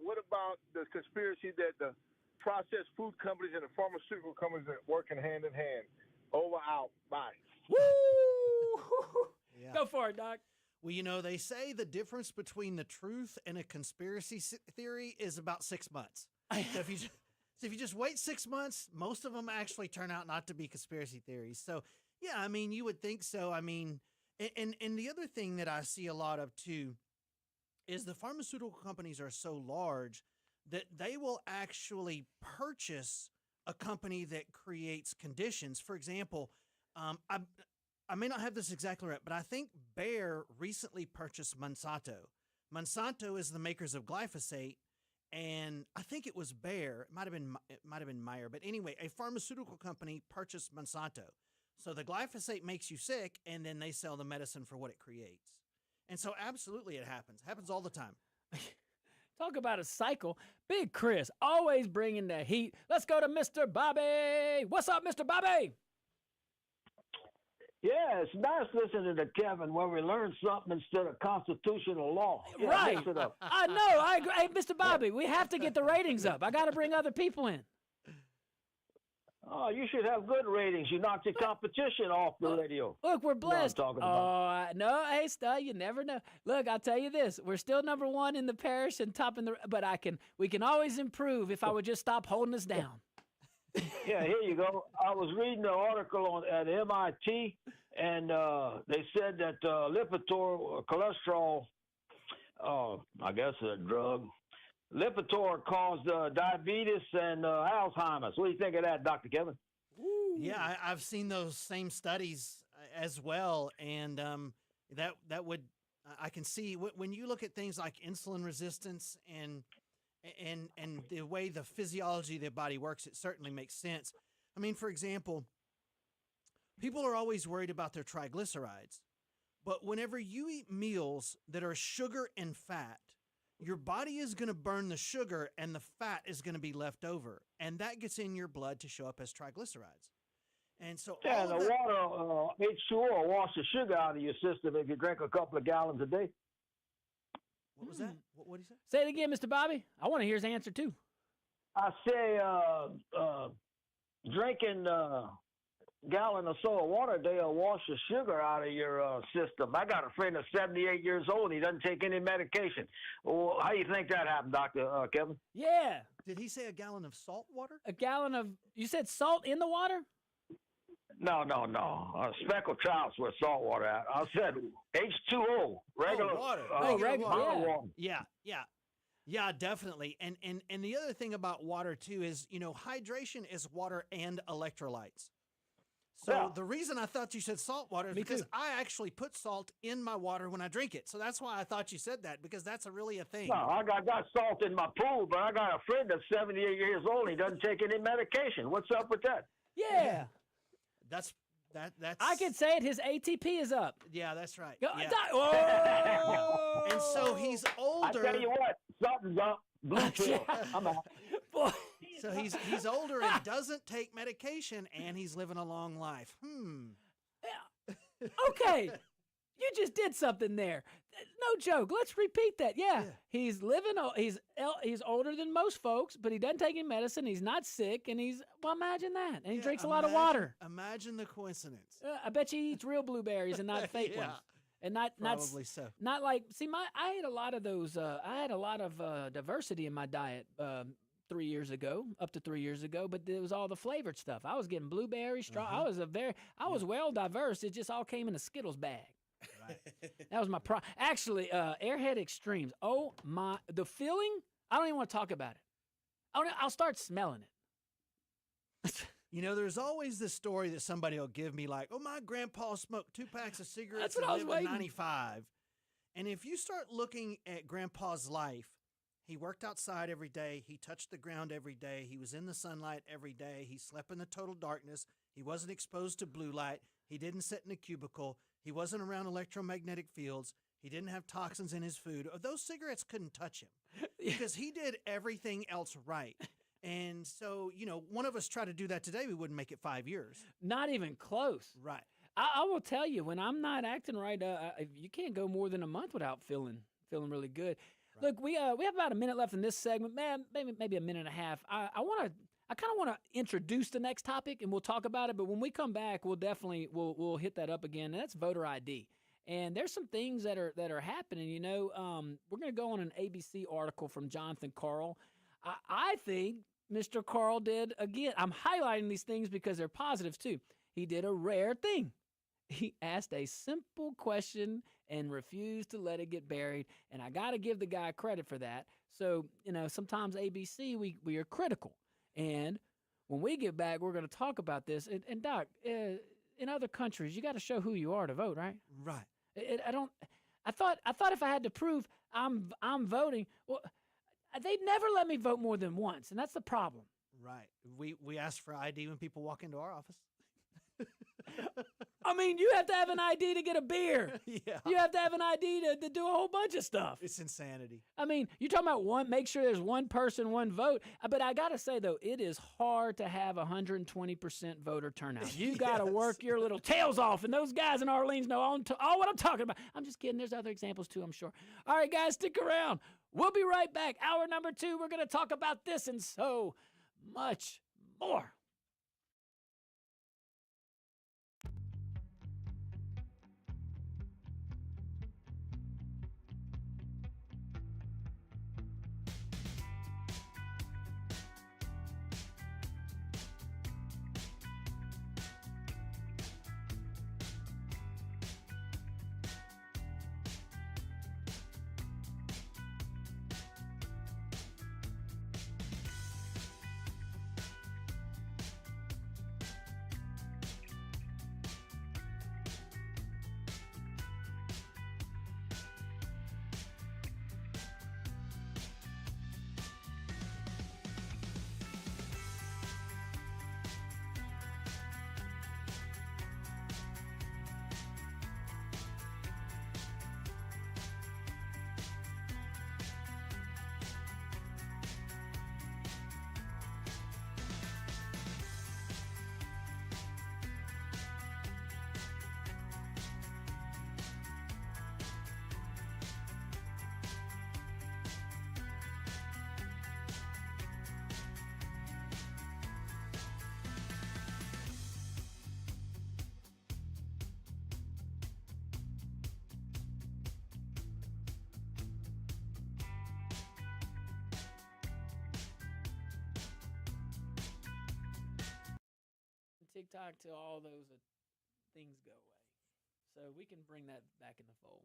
What about the conspiracy that the processed food companies and the pharmaceutical companies are working hand in hand? Over, out, bye. Woo! Yeah. Go for it, Doc. Well, they say the difference between the truth and a conspiracy theory is about 6 months. So if you just wait 6 months, most of them actually turn out not to be conspiracy theories. So, yeah, I mean, you would think so. I mean, and the other thing that I see a lot of too is the pharmaceutical companies are so large that they will actually purchase a company that creates conditions. For example, I I may not have this exactly right, but I think Bayer recently purchased Monsanto. Monsanto is the makers of glyphosate, and I think it was Bayer. It might have been Meyer, but anyway, a pharmaceutical company purchased Monsanto. So the glyphosate makes you sick, and then they sell the medicine for what it creates. And so absolutely it happens. Happens all the time. Talk about a cycle. Big Chris, always bringing the heat. Let's go to Mr. Bobby. What's up, Mr. Bobby? Yeah, it's nice listening to Kevin where we learn something instead of constitutional law. Yeah, Right. mix it up. I know. I agree. Hey, Mr. Bobby, we have to get the ratings up. I got to bring other people in. Oh, you should have good ratings. You knocked your competition off the radio. Look, we're blessed. talking about. No, hey, Stud, you never know. Look, I'll tell you this: we're still number one in the parish and top in the. But we can always improve if I would just stop holding us down. Yeah, here you go. I was reading an article at MIT, and they said that Lipitor cholesterol, I guess a drug, Lipitor caused diabetes and Alzheimer's. What do you think of that, Dr. Kevin? Yeah, I've seen those same studies as well, and that would I can see when you look at things like insulin resistance and the way the physiology of the body works, it certainly makes sense. I mean, for example, people are always worried about their triglycerides, but whenever you eat meals that are sugar and fat, your body is going to burn the sugar and the fat is going to be left over, and that gets in your blood to show up as triglycerides. And so Yeah, the water, H2O, will wash the sugar out of your system if you drink a couple of gallons a day. What was that? What did he say? Say it again, Mr. Bobby. I want to hear his answer too. I say drinking a gallon or so of water a day will wash the sugar out of your system. I got a friend that's 78 years old. And he doesn't take any medication. Well, how do you think that happened, Dr. Kevin? Yeah, Did he say a gallon of salt water? a gallon of. You said salt in the water? No. Speckled trout's where salt water at. I said H2O, regular water. Regular water. water. Yeah, definitely. And the other thing about water too is, hydration is water and electrolytes. So Yeah. the reason I thought you said salt water is Me because too. I actually put salt in my water when I drink it. So that's why I thought you said that, because that's really a thing. No, I got salt in my pool, but I got a friend that's 78 years old. He doesn't take any medication. What's up with that? Yeah. That's I can say it. His ATP is up. Yeah, that's right. Go- Yeah. Oh! And so he's I older. tell you what, something's up. Blue pill. I'm out. Boy. So he's older and doesn't take medication, and he's living a long life. Okay. You just did something there. No joke. Let's repeat that. Yeah. He's living. He's older than most folks, but he doesn't take any medicine. He's not sick, and imagine that. And he Yeah, drinks a lot of water. Imagine the coincidence. I bet you he eats real blueberries and not fake Yeah. ones. And not Probably so. Not like I ate a lot of those. I had a lot of diversity in my diet 3 years ago, up to 3 years ago. But it was all the flavored stuff. I was getting blueberry, straw. I was well diverse. It just all came in a Skittles bag. Right. That was my Actually, Airhead Extremes. Oh my, the feeling. I don't even want to talk about it. I'll start smelling it. There's always this story that somebody will give me like, oh, my grandpa smoked 2 packs of cigarettes That's what and I was lived to waiting. 95. And if you start looking at grandpa's life, he worked outside every day. He touched the ground every day. He was in the sunlight every day. He slept in the total darkness. He wasn't exposed to blue light. He didn't sit in a cubicle. He wasn't around electromagnetic fields. He didn't have toxins in his food. Those cigarettes couldn't touch him because he did everything else right. And so, one of us try to do that today, we wouldn't make it 5 years. Not even close. Right. I will tell you, when I'm not acting right, you can't go more than a month without feeling really good. Right. Look, we have about a minute left in this segment, man. Maybe a minute and a half. I kind of want to introduce the next topic, and we'll talk about it. But when we come back, we'll definitely we'll hit that up again. And that's voter ID. And there's some things that are happening. We're going to go on an ABC article from Jonathan Carl. I think Mr. Carl did, again, I'm highlighting these things because they're positives too. He did a rare thing. He asked a simple question and refused to let it get buried. And I got to give the guy credit for that. So, sometimes ABC, we are critical. And when we get back, we're going to talk about this. And Doc, in other countries, you got to show who you are to vote, right? Right. I don't. I thought if I had to prove I'm voting, well, they'd never let me vote more than once, and that's the problem. Right. We ask for ID when people walk into our office. I mean, you have to have an ID to get a beer. Yeah. You have to have an ID to do a whole bunch of stuff. It's insanity. I mean, you're talking about make sure there's one person, one vote. But I got to say, though, it is hard to have 120% voter turnout. You got to work your little tails off. And those guys in Orleans know all what I'm talking about. I'm just kidding. There's other examples, too, I'm sure. All right, guys, stick around. We'll be right back. Hour number 2, we're going to talk about this and so much more. TikTok till all those things go away. So we can bring that back in the fold.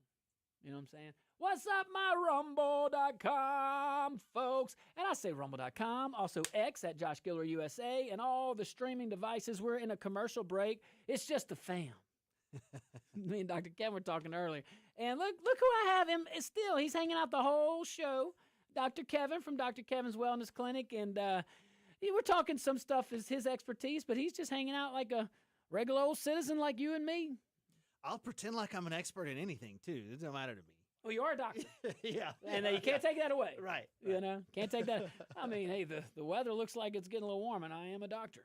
You know what I'm saying? What's up, my Rumble.com, folks? And I say Rumble.com, also X at Josh Guillory USA, and all the streaming devices. We're in a commercial break. It's just the fam. Me and Dr. Kevin were talking earlier. And look who I have him. He's hanging out the whole show. Dr. Kevin from Dr. Kevin's Wellness Clinic. And we're talking some stuff is his expertise, but he's just hanging out like a regular old citizen like you and me. I'll pretend like I'm an expert in anything, too. It doesn't matter to me. Well, you are a doctor. Yeah. And you can't take that away. Right. You know, can't take that. I mean, hey, the weather looks like it's getting a little warm, and I am a doctor.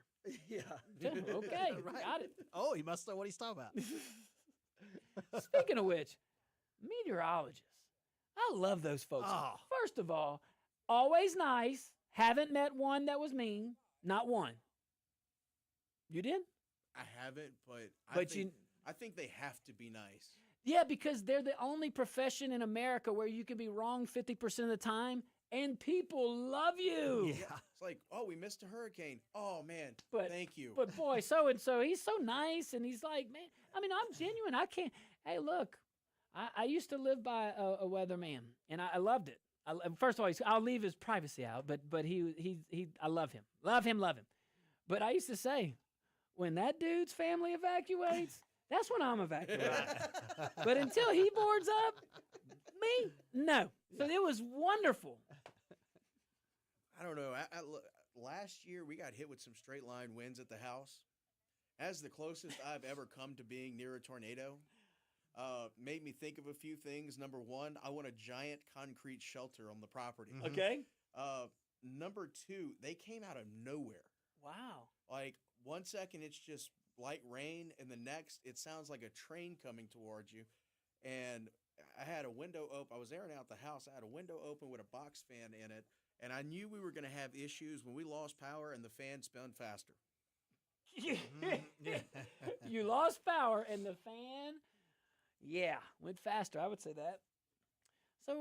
Yeah. Okay, Right. got it. Oh, he must know what he's talking about. Speaking of which, meteorologists. I love those folks. Oh. First of all, always nice. Haven't met one that was mean. Not one. You did? I haven't, but I think they have to be nice. Yeah, because they're the only profession in America where you can be wrong 50% of the time and people love you. Yeah. It's like, oh, we missed a hurricane. Oh, man, thank you. But boy, so-and-so, he's so nice, and he's like, man, I mean, I'm genuine. I can't. Hey, look, I used to live by a weatherman, and I loved it. First of all, I'll leave his privacy out, but he I love him. Love him. But I used to say, when that dude's family evacuates, that's when I'm evacuating. But until he boards up, me, no. So it was wonderful. I don't know. Last year, we got hit with some straight line winds at the house. That's the closest I've ever come to being near a tornado. Made me think of a few things. Number one, I want a giant concrete shelter on the property. Mm-hmm. Okay. Number two, they came out of nowhere. Wow. Like 1 second, it's just light rain, and the next, it sounds like a train coming towards you. And I had a window open. I was airing out the house. I had a window open with a box fan in it, and I knew we were going to have issues when we lost power and the fan spun faster. You lost power, and the fan, went faster. I would say that. So,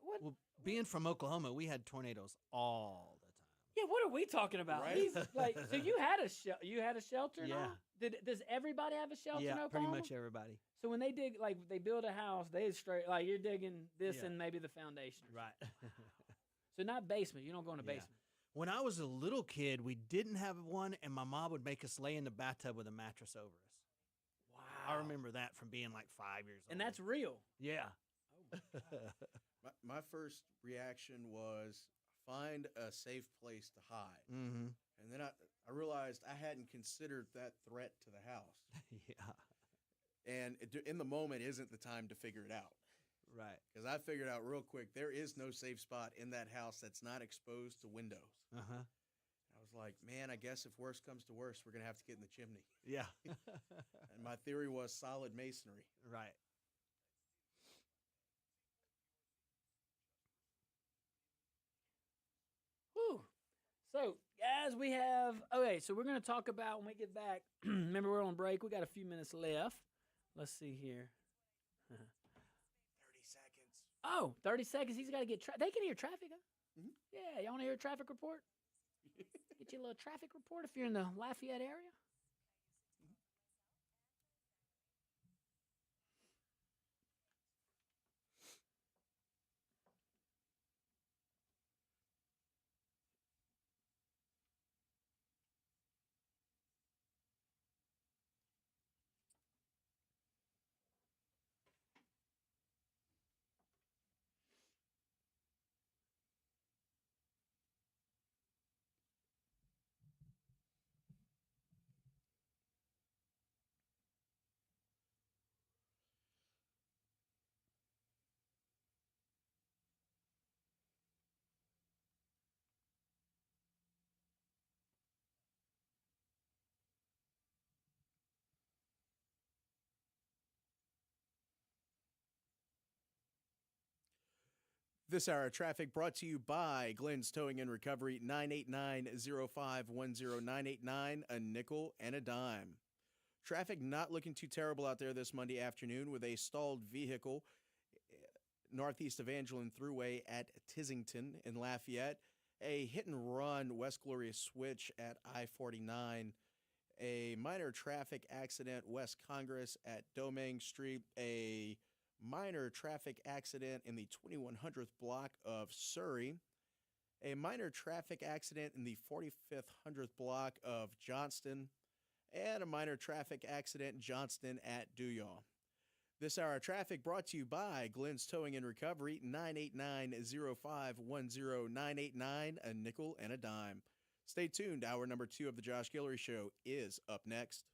what? Well, being from Oklahoma, we had tornadoes all the time. Yeah, what are we talking about? Right? He's like, so you had a shelter Yeah. now? Does everybody have a shelter in Yeah, Oklahoma? pretty much everybody. So when they dig, like they build a house, they straight like you're digging this Yeah. and maybe the foundation. Right. So not basement. You don't go in a Yeah. basement. When I was a little kid, we didn't have one, and my mom would make us lay in the bathtub with a mattress over us. I remember that from being like 5 years old. And that's real. yeah. Oh my God. My first reaction was find a safe place to hide. Mm-hmm. And then I realized I hadn't considered that threat to the house. Yeah. And in the moment isn't the time to figure it out. Right. Because I figured out real quick there is no safe spot in that house that's not exposed to windows. Uh-huh. I was like, man, I guess if worse comes to worse, we're going to have to get in the chimney. Yeah. And my theory was solid masonry. Right. Whew. So, guys, we have. Okay, so we're going to talk about when we get back. Remember, we're on break. We got a few minutes left. Let's see here. 30 seconds. Oh, 30 seconds. He's got to get. They can hear traffic, huh? Mhm. Yeah, y'all want to hear a traffic report? Get you a little traffic report if you're in the Lafayette area. This hour of traffic brought to you by Glenn's Towing and Recovery, 989-0510-989, a nickel and a dime. Traffic not looking too terrible out there this Monday afternoon with a stalled vehicle northeast of Angelin Thruway at Tizington in Lafayette, a hit and run West Glorious switch at I-49, a minor traffic accident West Congress at Domingue Street, a minor traffic accident in the 2100th block of Surrey, a minor traffic accident in the 4500th block of Johnston, and a minor traffic accident in Johnston at Duyall. This hour of traffic brought to you by Glenn's Towing and Recovery, 989-0510-989, a nickel and a dime. Stay tuned. Hour number 2 of the Josh Guillory Show is up next.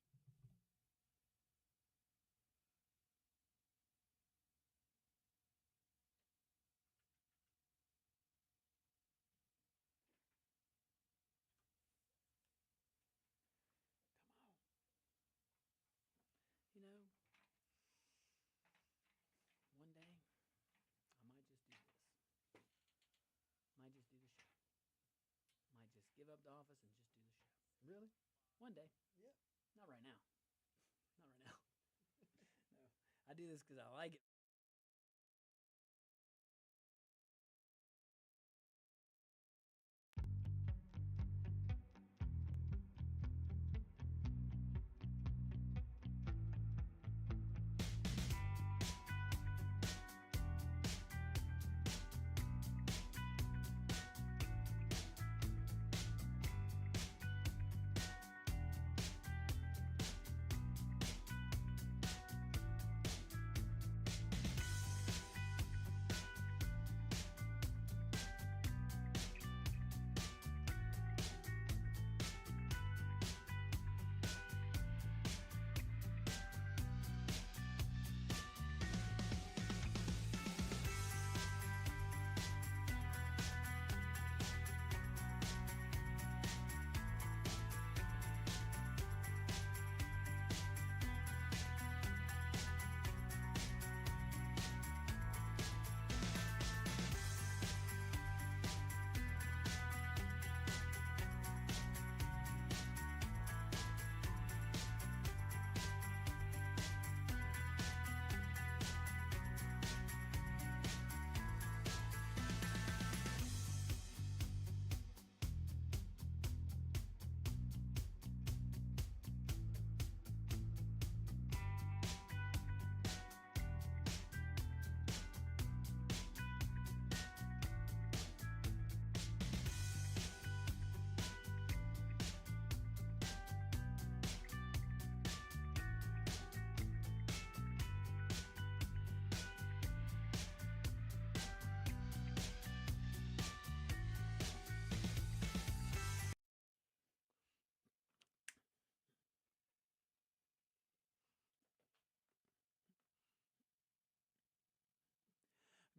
You know, one day I might just do this. Might just do the show. Might just give up the office and just do the show. Really? One day. Yeah. Not right now. Not right now. No. I do this because I like it.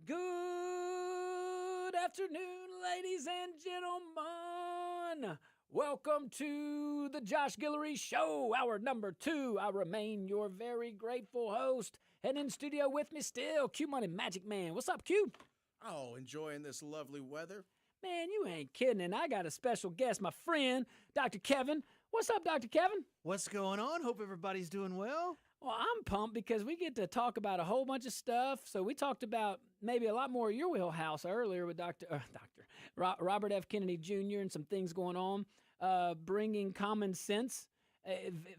Good afternoon, ladies and gentlemen. Welcome to the Josh Guillory Show, hour number 2. I remain your very grateful host. And in studio with me still, Q Money Magic Man. What's up, Q? Oh, enjoying this lovely weather. Man, you ain't kidding. And I got a special guest, my friend, Dr. Kevin. What's up, Dr. Kevin? What's going on? Hope everybody's doing well. Well, I'm pumped because we get to talk about a whole bunch of stuff. So we talked about maybe a lot more of your wheelhouse earlier with Robert F. Kennedy Jr. and some things going on, bringing common sense,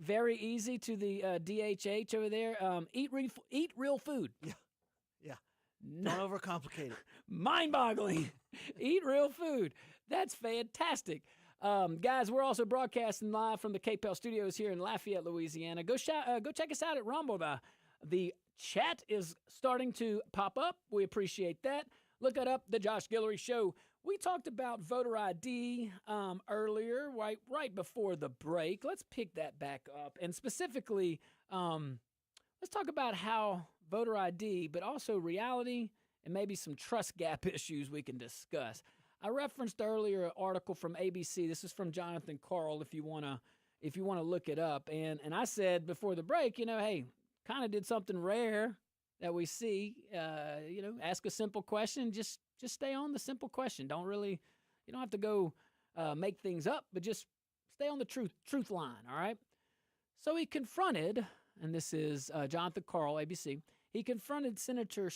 very easy to the DHH over there. Eat real food. Yeah. Don't overcomplicate it. Mind-boggling. Eat real food. That's fantastic. Guys, we're also broadcasting live from the KPEL studios here in Lafayette, Louisiana. Go check us out at Rumble. The chat is starting to pop up. We appreciate that. Look it up, The Josh Guillory Show. We talked about voter ID earlier, right before the break. Let's pick that back up. And specifically, let's talk about how voter ID, but also reality and maybe some trust gap issues we can discuss. I referenced earlier an article from ABC. This is from Jonathan Karl, if you wanna look it up. And I said before the break, hey, kind of did something rare that we see. Ask a simple question. Just stay on the simple question. You don't have to go make things up, but just stay on the truth line. All right. So he confronted, and this is Jonathan Karl, ABC. He confronted Senator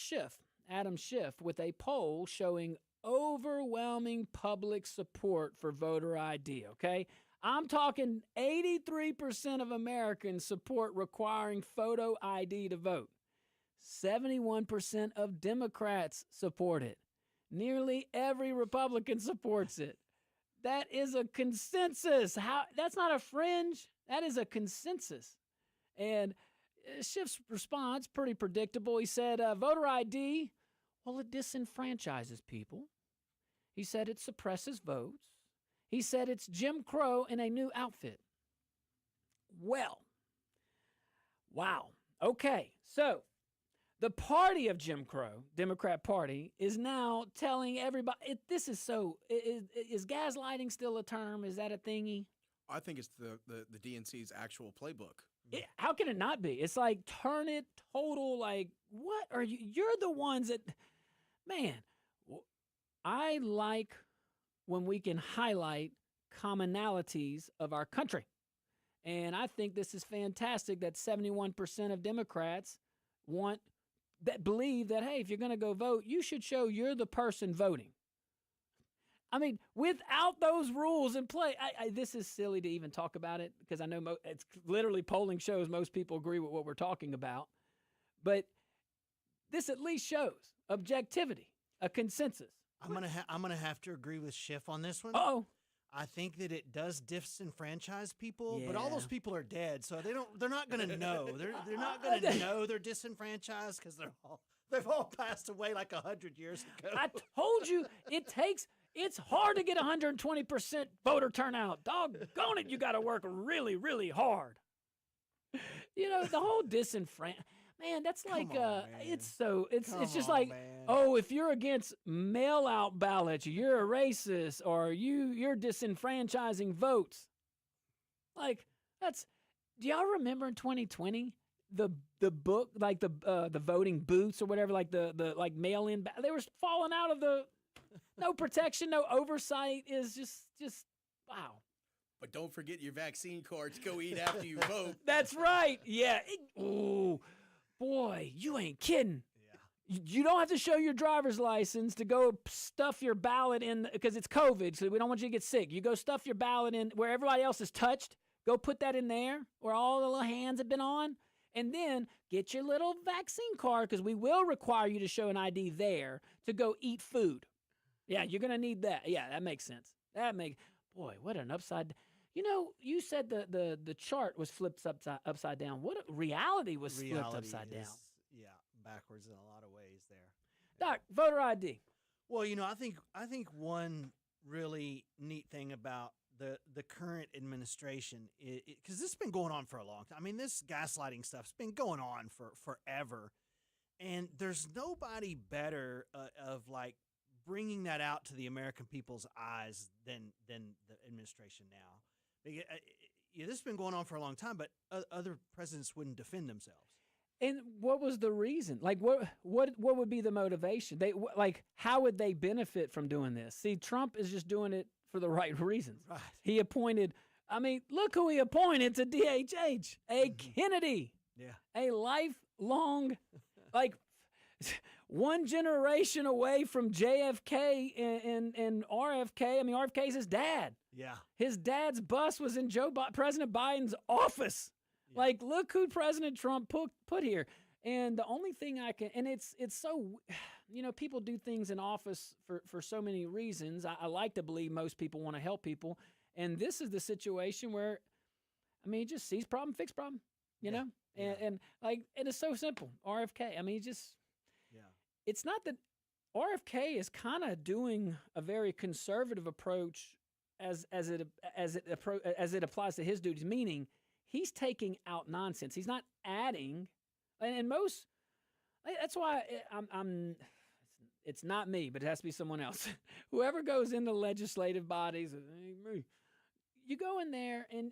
Adam Schiff, with a poll showing overwhelming public support for voter ID, okay? I'm talking 83% of Americans support requiring photo ID to vote. 71% of Democrats support it. Nearly every Republican supports it. That is a consensus. That's not a fringe. That is a consensus. And Schiff's response, pretty predictable. He said, voter ID, well, it disenfranchises people. He said it suppresses votes. He said it's Jim Crow in a new outfit. Well, wow. Okay, so the party of Jim Crow, Democrat Party, is now telling everybody, is gaslighting still a term? Is that a thingy? I think it's the DNC's actual playbook. Yeah, how can it not be? It's like turn it total, like, what are you? You're the ones that, man, I like when we can highlight commonalities of our country. And I think this is fantastic that 71% of Democrats believe that, hey, if you're going to go vote, you should show you're the person voting. I mean, without those rules in play, this is silly to even talk about it because I know it's literally polling shows most people agree with what we're talking about. But this at least shows objectivity, a consensus. I'm gonna have to agree with Schiff on this one. Uh-oh. I think that it does disenfranchise people, but all Yeah. those people are dead, so they're not gonna know. They're not gonna know they're disenfranchised because they've all passed away like 100 years ago. I told you it's hard to get 120% voter turnout. Doggone it, you got to work really, really hard. The whole man, that's like man. it's just on, like, man. oh, if you're against mail-out ballots, you're a racist, or you're disenfranchising votes. Like, do y'all remember in 2020 the book, like the voting booths or whatever, like the like mail-in they were falling out of the no protection, no oversight, is just wow. But don't forget your vaccine cards. Go eat after you vote. That's right. Yeah. Oh, boy, you ain't kidding. Yeah. You don't have to show your driver's license to go stuff your ballot in because it's COVID, so we don't want you to get sick. You go stuff your ballot in where everybody else is touched. Go put that in there where all the little hands have been on. And then get your little vaccine card because we will require you to show an ID there to go eat food. Yeah, you're going to need that. Yeah, that makes sense. Boy, what an upside. You said the chart was flipped upside down. What reality was flipped upside down. Yeah, backwards in a lot of ways there. Doc, voter ID. Well, I think one really neat thing about the current administration, because this has been going on for a long time. I mean, this gaslighting stuff's been going on for forever. And there's nobody better of like bringing that out to the American people's eyes than the administration now. This has been going on for a long time, but other presidents wouldn't defend themselves. And what was the reason? Like, what would be the motivation? Like, how would they benefit from doing this? See, Trump is just doing it for the right reasons. Right. He appointed. I mean, look who he appointed to DHH. A Kennedy. Yeah. A lifelong, like, one generation away from JFK and RFK. I mean, RFK's his dad. Yeah. His dad's bus was in President Biden's office. Yeah. Like, look who President Trump put here. And the only thing and it's so, people do things in office for so many reasons. I like to believe most people want to help people. And this is the situation where, I mean, he just sees problem, fix problem, you know? And it's so simple. RFK, I mean, it's not that RFK is kind of doing a very conservative approach as it applies to his duties, meaning he's taking out nonsense. He's not adding, and most. That's why it's not me, but it has to be someone else. Whoever goes into legislative bodies, you go in there, and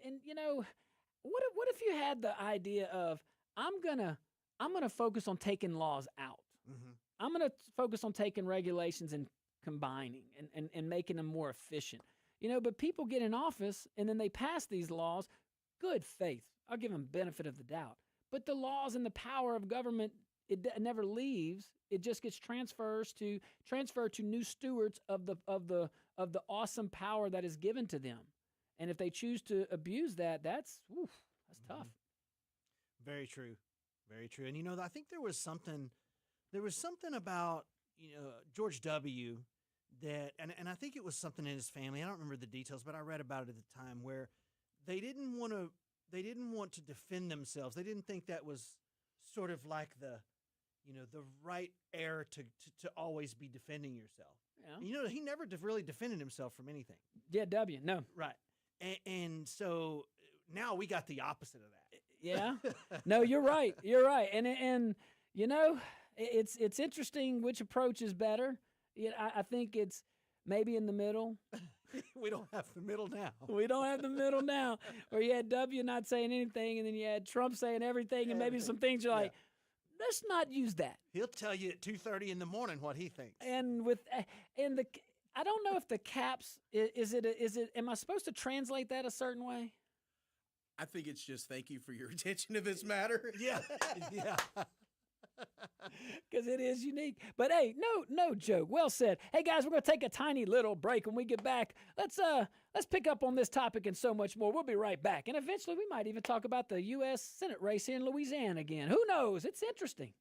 what if you had the idea of I'm gonna focus on taking laws out. Mm-hmm. I'm going to focus on taking regulations and combining and making them more efficient. But people get in office and then they pass these laws. Good faith. I'll give them benefit of the doubt. But the laws and the power of government, it never leaves. It just gets transferred to new stewards of the awesome power that is given to them. And if they choose to abuse that, that's tough. Very true. Very true. And I think there was something about, George W. that, and I think it was something in his family. I don't remember the details, but I read about it at the time where they didn't want to defend themselves. They didn't think that was sort of like the right air to always be defending yourself. Yeah. He never really defended himself from anything. Yeah, W. No. Right. And so now we got the opposite of that. Yeah. No, you're right. You're right. And it's interesting which approach is better. I think it's maybe in the middle. We don't have the middle now. We don't have the middle now. Where you had W not saying anything, and then you had Trump saying everything, and maybe some things you're like, let's not use that. He'll tell you at 2:30 in the morning what he thinks. And I don't know if the caps is it. Am I supposed to translate that a certain way? I think it's just thank you for your attention to this matter. Yeah. Yeah. Because it is unique. But hey, no joke. Well said. Hey guys, we're gonna take a tiny little break. When we get back, let's pick up on this topic and so much more. We'll be right back. And eventually we might even talk about the US Senate race here in Louisiana again. Who knows? It's interesting.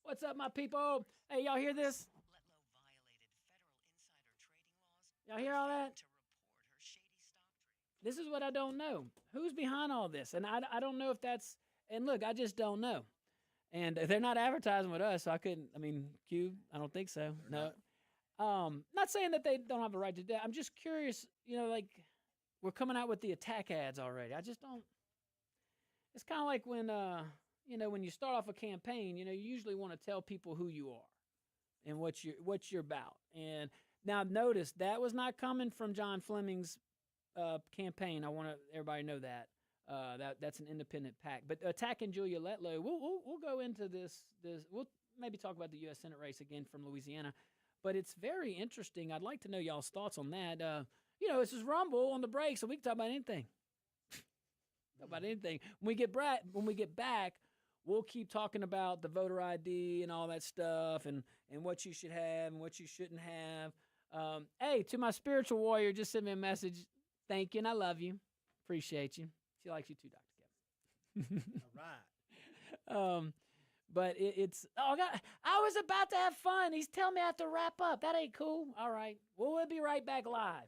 What's up, my people? Hey, y'all hear this? Y'all hear all that? This is what I don't know. Who's behind all this? And I don't know if that's, and look, I just don't know. And they're not advertising with us, so I couldn't, Q, I don't think so. No. Not saying that they don't have the right to do that. I'm just curious, like, we're coming out with the attack ads already. I just don't, it's kind of like when, when you start off a campaign, you usually want to tell people who you are and what you're about. And now notice that was not coming from John Fleming's campaign. I want everybody to know that. That's an independent PAC. But attacking Julia Letlow, we'll go into this. We'll maybe talk about the U.S. Senate race again from Louisiana. But it's very interesting. I'd like to know y'all's thoughts on that. This is Rumble on the break, so we can talk about anything. Talk about anything. When we get back, we'll keep talking about the voter ID and all that stuff, and what you should have and what you shouldn't have. Hey, to my spiritual warrior, just send me a message. Thank you, and I love you. Appreciate you. She likes you too, Dr. Kevin. All right. But God, I was about to have fun. He's telling me I have to wrap up. That ain't cool. All right. Well, we'll be right back live.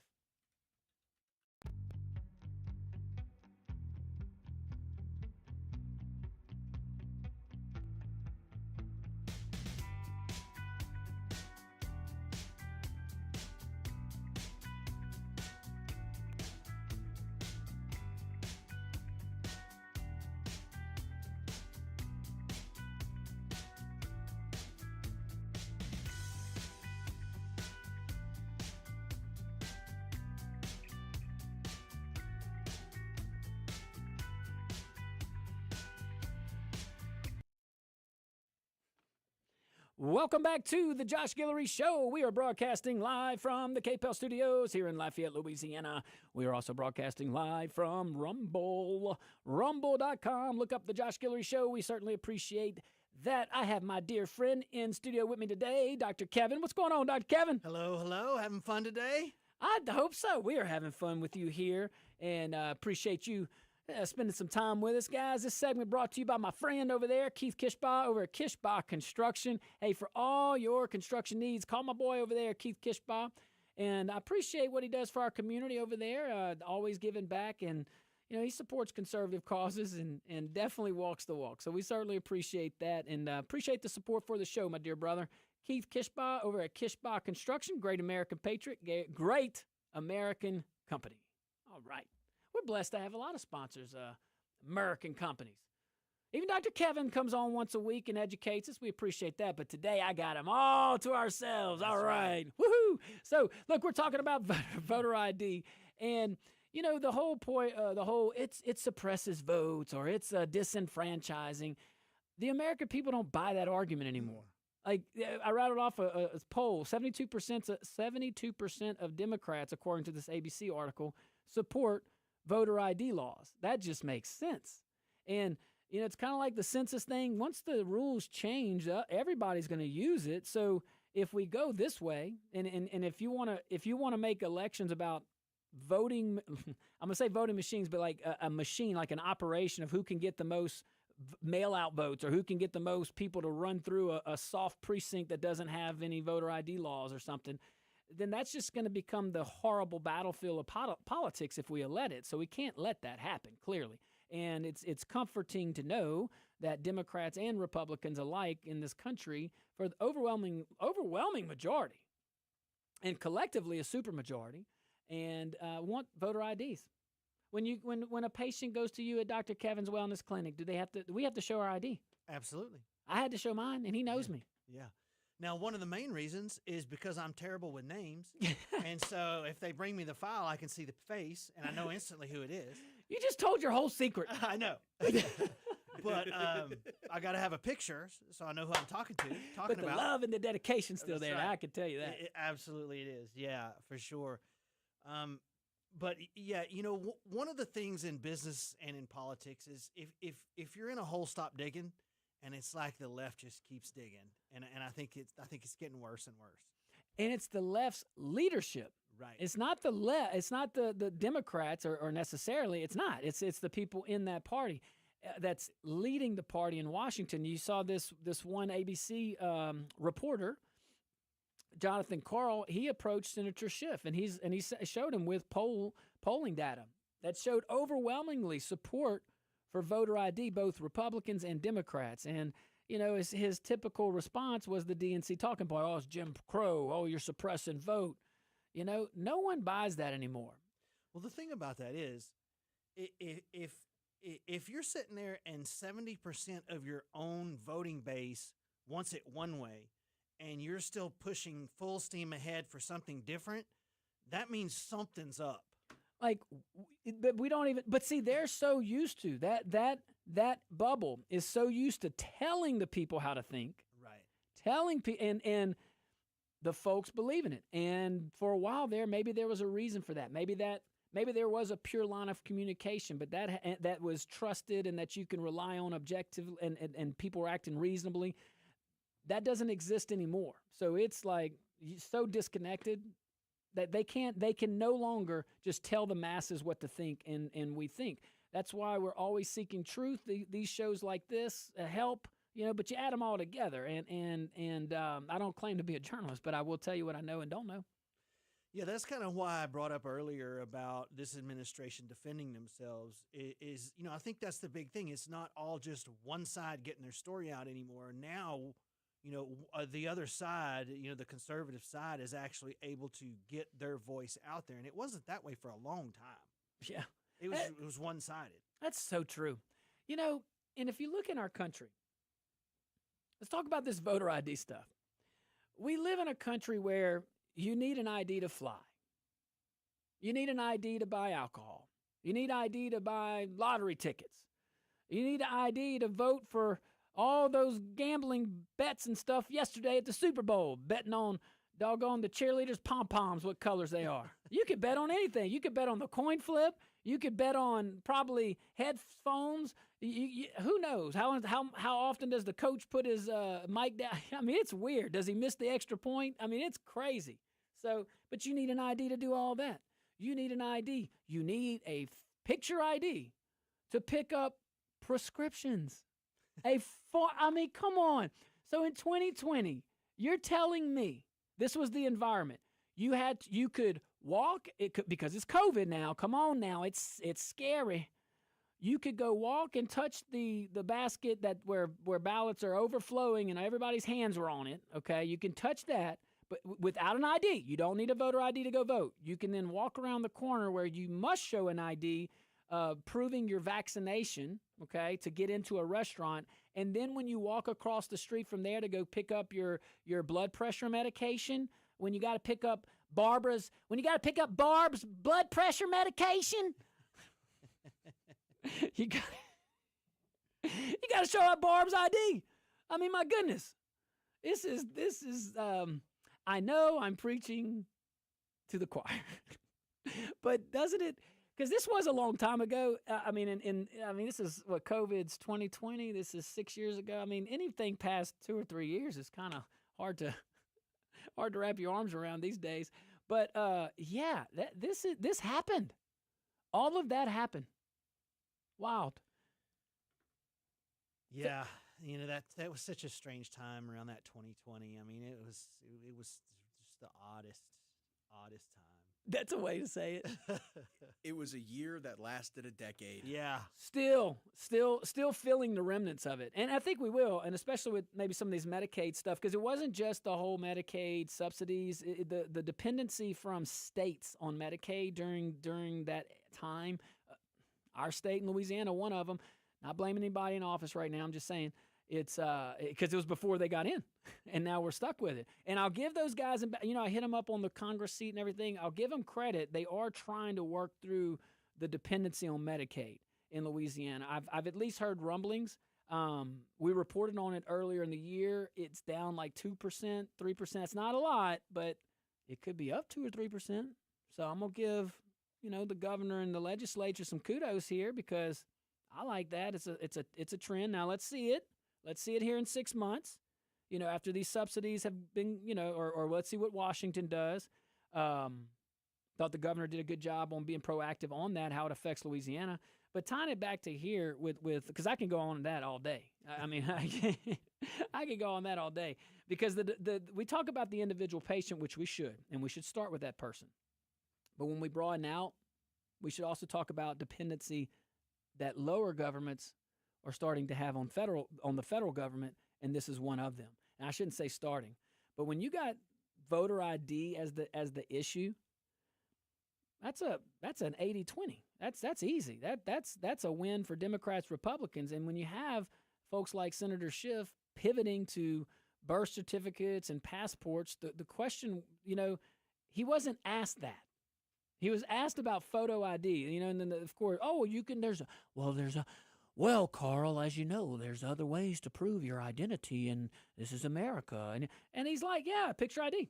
Welcome back to the Josh Guillory Show. We are broadcasting live from the KPEL Studios here in Lafayette, Louisiana. We are also broadcasting live from Rumble, rumble.com. Look up the Josh Guillory Show. We certainly appreciate that. I have my dear friend in studio with me today, Dr. Kevin. What's going on, Dr. Kevin? Hello. Having fun today? I hope so. We are having fun with you here, and appreciate you spending some time with us, guys. This segment brought to you by my friend over there, Keith Kishbaugh over at Kishbaugh Construction. Hey, for all your construction needs, call my boy over there, Keith Kishbaugh. And I appreciate what he does for our community over there, always giving back. And, he supports conservative causes and definitely walks the walk. So we certainly appreciate that and appreciate the support for the show, my dear brother. Keith Kishbaugh over at Kishbaugh Construction, great American patriot, great American company. All right. We're blessed to have a lot of sponsors, American companies. Even Dr. Kevin comes on once a week and educates us. We appreciate that. But today I got them all to ourselves. That's all right. Woohoo! So, look, we're talking about voter ID. And, the whole point, it suppresses votes or it's disenfranchising. The American people don't buy that argument anymore. Like, I rattled off a poll. 72% of Democrats, according to this ABC article, support voter ID laws. That just makes sense. And, it's kind of like the census thing. Once the rules change, everybody's going to use it. So if we go this way, and if you want to make elections about voting, I'm going to say voting machines, but like a machine, like an operation of who can get the most mail-out votes or who can get the most people to run through a soft precinct that doesn't have any voter ID laws or something, then that's just going to become the horrible battlefield of politics if we let it. So we can't let that happen, clearly. And it's comforting to know that Democrats and Republicans alike in this country, for the overwhelming majority, and collectively a supermajority, and want voter IDs. When a patient goes to you at Dr. Kevin's Wellness Clinic, do we have to show our ID? Absolutely. I had to show mine, and he knows me. Yeah. Now, one of the main reasons is because I'm terrible with names. And so if they bring me the file, I can see the face, and I know instantly who it is. You just told your whole secret. I know. But I got to have a picture so I know who I'm talking about. But the love and the dedication's still there. Right. I can tell you that. Absolutely it is. Yeah, for sure. But yeah, one of the things in business and in politics is if you're in a hole, stop digging. And it's like the left just keeps digging, and I think it's getting worse and worse. And it's the left's leadership, right? It's not the It's not the Democrats or necessarily. It's not. It's the people in that party. that's leading the party in Washington. You saw this one ABC reporter, Jonathan Karl. He approached Senator Schiff, and he showed him with polling data that showed overwhelmingly support for voter ID, both Republicans and Democrats. And his typical response was the DNC talking point. Oh, it's Jim Crow. Oh, you're suppressing vote. No one buys that anymore. Well, the thing about that is, if you're sitting there and 70% of your own voting base wants it one way, and you're still pushing full steam ahead for something different, that means something's up. Like, but we don't even. But see, they're so used to that bubble is so used to telling the people how to think, right? Telling people, and the folks believe in it. And for a while there, maybe there was a reason for that. Maybe there was a pure line of communication, but that was trusted and that you can rely on objective, and people were acting reasonably. That doesn't exist anymore. So it's like so disconnected that they can no longer just tell the masses what to think, and we think. That's why we're always seeking truth. These shows like this help, but you add them all together. And I don't claim to be a journalist, but I will tell you what I know and don't know. Yeah, that's kind of why I brought up earlier about this administration defending themselves. Is I think that's the big thing. It's not all just one side getting their story out anymore. Now, the other side, the conservative side, is actually able to get their voice out there, and it wasn't that way for a long time. Yeah, it was one-sided. That's so true. And if you look in our country, let's talk about this voter ID stuff. We live in a country where you need an ID to fly. You need an ID to buy alcohol. You need ID to buy lottery tickets. You need an ID to vote for all those gambling bets and stuff yesterday at the Super Bowl, betting on doggone the cheerleaders' pom-poms, what colors they are. You could bet on anything. You could bet on the coin flip. You could bet on probably headphones. Who knows? How often does the coach put his mic down? I mean, it's weird. Does he miss the extra point? I mean, it's crazy. So, but you need an ID to do all that. You need an ID. You need a picture ID to pick up prescriptions. Come on. So in 2020, you're telling me this was the environment. You could walk because it's COVID now. Come on now. It's scary. You could go walk and touch the basket where ballots are overflowing and everybody's hands were on it. Okay. You can touch that, but without an ID. You don't need a voter ID to go vote. You can then walk around the corner where you must show an ID proving your vaccination, okay, to get into a restaurant. And then when you walk across the street from there to go pick up your blood pressure medication, when you got to pick up Barb's blood pressure medication, you got to show up Barb's ID. I mean, my goodness, this is. I know I'm preaching to the choir, but doesn't it? Because this was a long time ago. This is what COVID's 2020. This is 6 years ago. I mean, anything past 2 or 3 years is kind of hard to wrap your arms around these days. But this happened. All of that happened. Wild. Yeah, that was such a strange time around that 2020. I mean, it was just the oddest time. That's a way to say it. It was a year that lasted a decade. Yeah. Still feeling the remnants of it. And I think we will, and especially with maybe some of these Medicaid stuff, because it wasn't just the whole Medicaid subsidies. The dependency from states on Medicaid during that time, our state in Louisiana, one of them, not blaming anybody in office right now, I'm just saying, it's because it was before they got in, and now we're stuck with it. And I'll give those guys, I hit them up on the Congress seat and everything. I'll give them credit. They are trying to work through the dependency on Medicaid in Louisiana. I've at least heard rumblings. We reported on it earlier in the year. It's down like 2%, 3%. It's not a lot, but it could be up 2 or 3%. So I'm gonna give the governor and the legislature some kudos here because I like that. It's a trend. Now let's see it. Let's see it here in 6 months, after these subsidies have been, or let's see what Washington does. Thought the governor did a good job on being proactive on that, how it affects Louisiana. But tying it back to here with because I can go on that all day. I mean, I can go on that all day because we talk about the individual patient, which we should, and we should start with that person. But when we broaden out, we should also talk about dependency that lower governments are starting to have on the federal government, and this is one of them. And I shouldn't say starting, but when you got voter ID as the issue, that's an 80-20. That's easy. That's a win for Democrats, Republicans. And when you have folks like Senator Schiff pivoting to birth certificates and passports, the question, he wasn't asked that. He was asked about photo ID, and then of course, well, Carl, as you know, there's other ways to prove your identity, and this is America. And he's like, yeah, picture ID.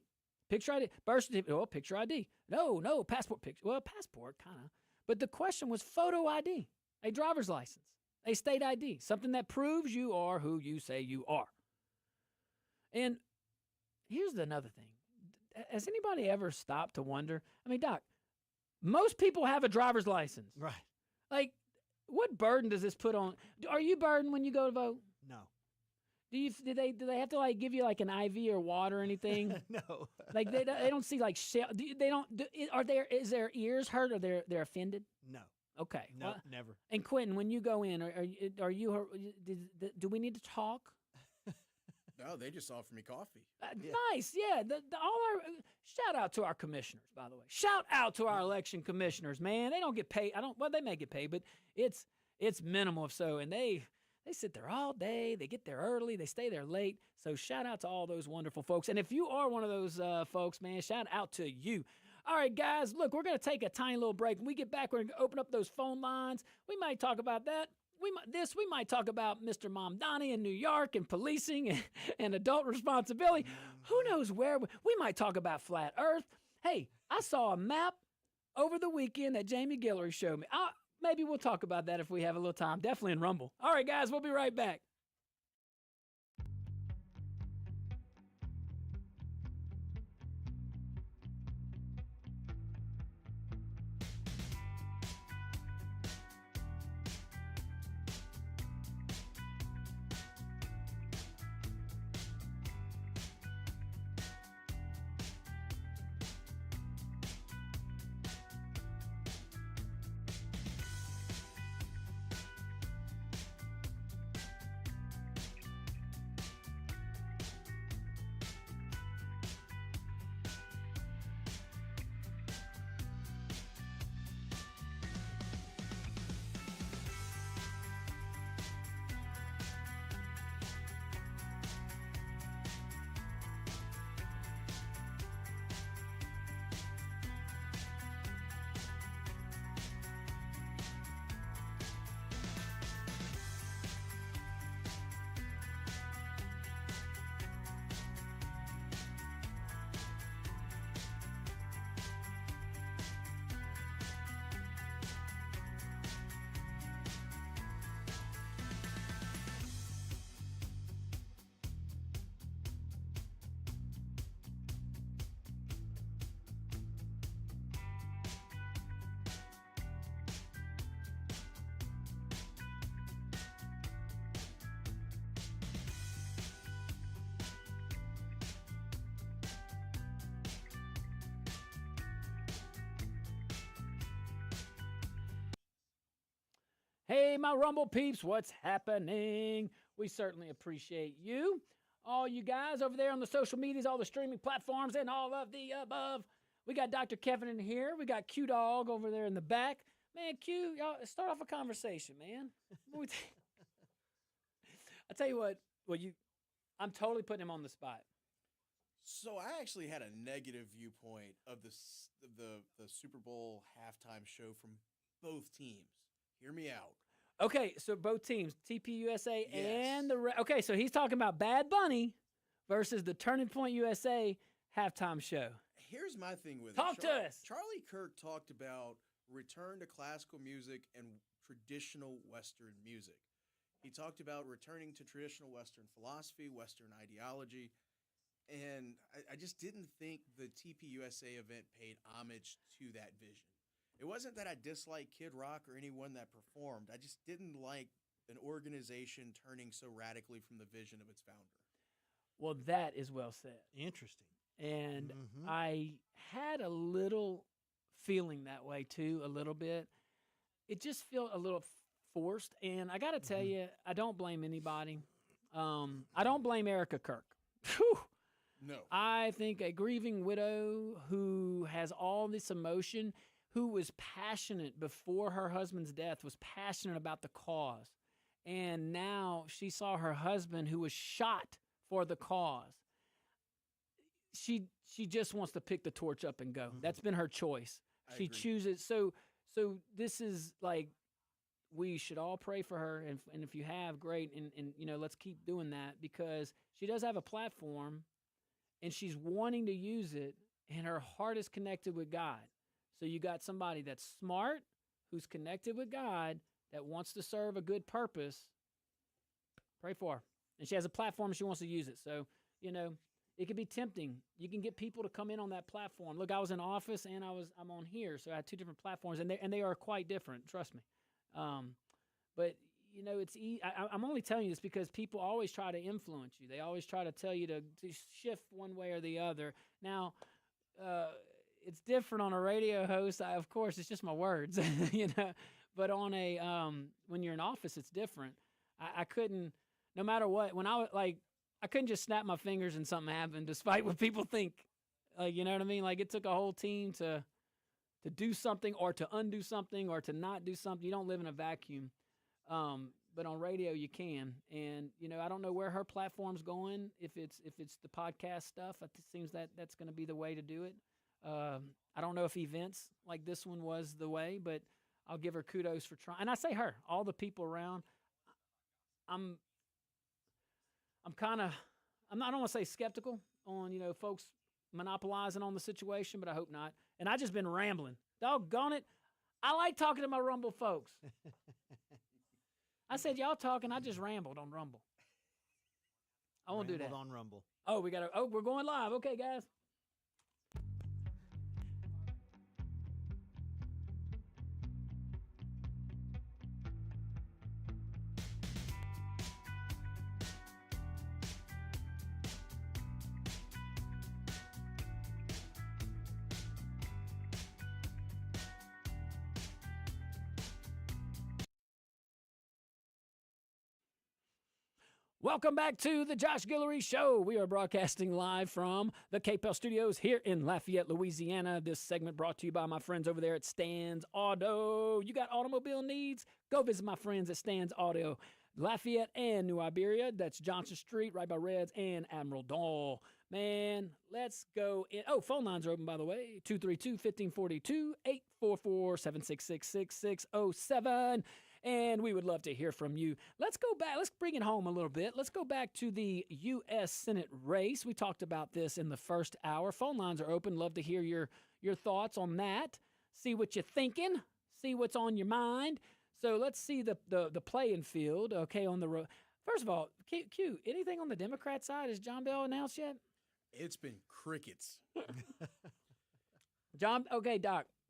Picture ID. Birth certificate, oh, picture ID. No, passport picture. Well, passport, kind of. But the question was photo ID, a driver's license, a state ID, something that proves you are who you say you are. And here's another thing. Has anybody ever stopped to wonder? I mean, Doc, most people have a driver's license. Right. Like, what burden does this put on? Are you burdened when you go to vote? No. Do they have to like give you like an IV or water or anything? No. Like they don't see like is their ears hurt or they're offended? No. Okay. No, well, never. And Quentin, when you go in, are you do we need to talk? No, they just offer me coffee. Yeah. Nice, yeah. Shout out to our commissioners, by the way. Shout out to our election commissioners, man. They don't get paid. Well, they may get paid, but it's minimal if so. And they sit there all day. They get there early. They stay there late. So shout out to all those wonderful folks. And if you are one of those folks, man, shout out to you. All right, guys, look, we're going to take a tiny little break. When we get back, we're going to open up those phone lines. We might talk about that. We might talk about Mr. Mamdani in New York and policing and adult responsibility. Who knows where? We might talk about flat Earth. Hey, I saw a map over the weekend that Jamie Guillory showed me. Maybe we'll talk about that if we have a little time. Definitely in Rumble. All right, guys, we'll be right back. Hey, my Rumble peeps, what's happening? We certainly appreciate you. All you guys over there on the social medias, all the streaming platforms, and all of the above. We got Dr. Kevin in here. We got Q Dog over there in the back. Man, Q, y'all start off a conversation, man. I tell you what, I'm totally putting him on the spot. So I actually had a negative viewpoint of the Super Bowl halftime show from both teams. Hear me out. Okay, so both teams, TPUSA Yes. and okay, so he's talking about Bad Bunny versus the Turning Point USA halftime show. Here's my thing with Talk it. to us. Charlie Kirk talked about return to classical music and traditional Western music. He talked about returning to traditional Western philosophy, Western ideology, and I just didn't think the TPUSA event paid homage to that vision. It wasn't that I disliked Kid Rock or anyone that performed. I just didn't like an organization turning so radically from the vision of its founder. Well, that is well said. Interesting. And Mhm. I had a little feeling that way too, a little bit. It just felt a little forced. And I got to tell you, I don't blame anybody. I don't blame Erica Kirk. Whew. No. I think a grieving widow who has all this emotion, who was passionate before her husband's death, was passionate about the cause. And now she saw her husband who was shot for the cause. She just wants to pick the torch up and go. That's been her choice. I She agree. chooses. So this is like, we should all pray for her, and if you have, great, and let's keep doing that, because she does have a platform, and she's wanting to use it, and her heart is connected with God. So you got somebody that's smart, who's connected with God, that wants to serve a good purpose. Pray for her. And she has a platform, she wants to use it. So, it can be tempting. You can get people to come in on that platform. Look, I was in office and I'm on here, so I had two different platforms, and they are quite different, trust me. But it's I'm only telling you this because people always try to influence you. They always try to tell you to shift one way or the other. Now, it's different on a radio host. Of course, it's just my words, But on a when you're in office, it's different. I couldn't, no matter what. When I couldn't just snap my fingers and something happened, despite what people think. You know what I mean? Like, it took a whole team to do something, or to undo something, or to not do something. You don't live in a vacuum. But on radio you can. And I don't know where her platform's going. If it's the podcast stuff, it seems that that's going to be the way to do it. I don't know if events like this one was the way, but I'll give her kudos for trying. And I say her, all the people around. I'm kind of, I don't want to say skeptical on folks monopolizing on the situation, but I hope not. And I just been rambling. Doggone it. I like talking to my Rumble folks. I said, y'all talking, I just rambled on Rumble. I won't do that. Rambled on Rumble. Oh, we're going live. Okay, guys. Welcome back to the Josh Guillory Show. We are broadcasting live from the KPEL Studios here in Lafayette, Louisiana. This segment brought to you by my friends over there at Stan's Auto. You got automobile needs? Go visit my friends at Stan's Auto, Lafayette and New Iberia. That's Johnson Street, right by Reds and Admiral Dahl. Man, let's go in. Oh, phone lines are open, by the way. 232-1542, 844-766-6607. And we would love to hear from you. Let's go back. Let's bring it home a little bit. Let's go back to the U.S. Senate race. We talked about this in the first hour. Phone lines are open. Love to hear your thoughts on that. See what you're thinking. See what's on your mind. So let's see the playing field, okay, on the road. First of all, Q, anything on the Democrat side? Is John Bell announced yet? It's been crickets. Doc.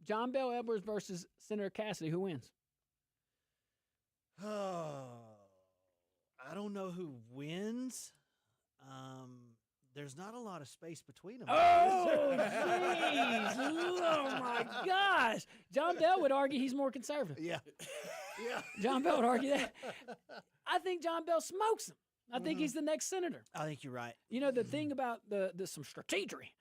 John Bell Edwards versus Senator Cassidy. Who wins? Oh, I don't know who wins. There's not a lot of space between them. Oh, jeez. Oh, my gosh. John Bell would argue he's more conservative. Yeah. John Bell would argue that. I think John Bell smokes him. I think he's the next senator. I think you're right. The thing about the some strategery.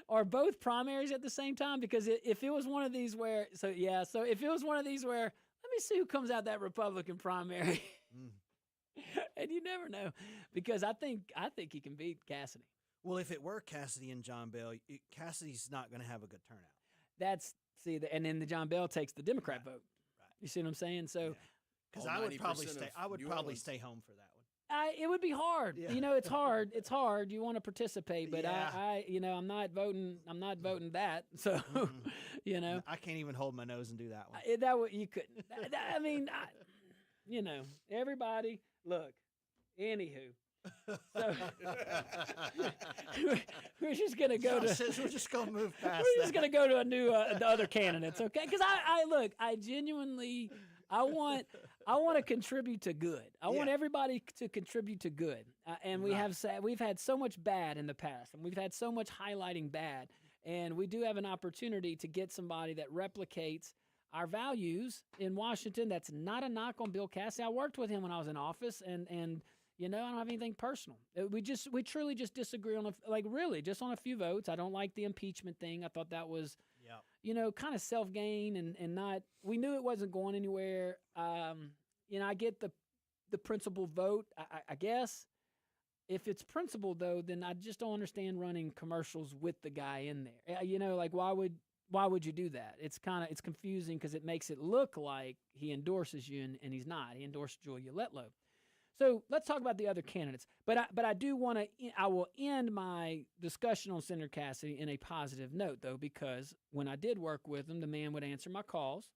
Are both primaries at the same time? Because if it was one of these where, so if it was one of these where, let me see who comes out that Republican primary. And you never know, because I think he can beat Cassidy. Well, if it were Cassidy and John Bell, Cassidy's not going to have a good turnout. And then the John Bell takes the Democrat vote. Right. You see what I'm saying? So, because All I would 90% probably of stay. I would New probably Orleans. stay home for that one. it would be hard. Yeah. It's hard. It's hard. You want to participate, but Yeah. I'm not voting. I'm not voting that. So, I can't even hold my nose and do that one. that would you couldn't. I mean, everybody. Look, anywho, So we're just gonna go to. Says we're just gonna move past. We're just gonna go to a new the other candidates, okay? Because I look, I genuinely, I want to contribute to good. I want everybody to contribute to good, and we've had so much bad in the past, and we've had so much highlighting bad, and we do have an opportunity to get somebody that replicates our values in Washington. That's not a knock on Bill Cassidy. I worked with him when I was in office, and you know, I don't have anything personal. We truly just disagree on just on a few votes. I don't like the impeachment thing. I thought that was, you know, kind of self-gain and not. We knew it wasn't going anywhere. You know, I get the principled vote. I guess if it's principled though, then I just don't understand running commercials with the guy in there. You know, like why would you do that? It's confusing because it makes it look like he endorses you and he's not. He endorsed Julia Letlow. So let's talk about the other candidates. But I do want to. I will end my discussion on Senator Cassidy in a positive note, though, because when I did work with him, the man would answer my calls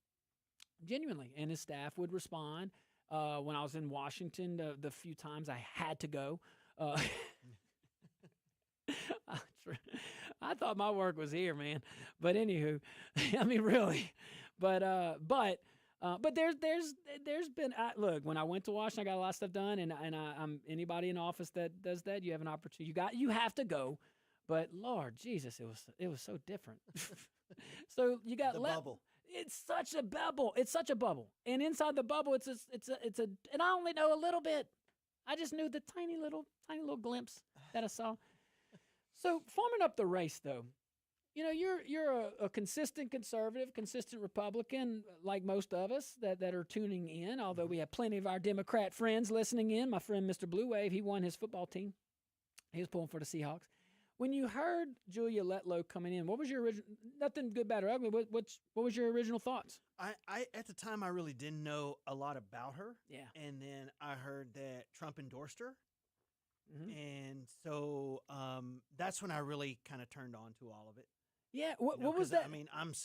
genuinely, and his staff would respond. When I was in Washington, the few times I had to go, I thought my work was here, man. But anywho, I mean, really, but there's been look, when I went to Washington, I got a lot of stuff done, and I'm anybody in office that does that, you have an opportunity. You have to go, but Lord Jesus, it was so different. So you got the bubble. It's such a bubble. It's such a bubble, and inside the bubble, it's a. And I only know a little bit. I just knew the tiny little glimpse that I saw. So forming up the race, though. You know, you're a consistent conservative, consistent Republican, like most of us that are tuning in, although we have plenty of our Democrat friends listening in. My friend, Mr. Blue Wave, he won his football team. He was pulling for the Seahawks. When you heard Julia Letlow coming in, what was your original, nothing good, bad, or ugly, what was your original thoughts? I at the time, I really didn't know a lot about her. Yeah. And then I heard that Trump endorsed her. Mm-hmm. And so that's when I really kind of turned on to all of it. Yeah, what was that? I mean, I don't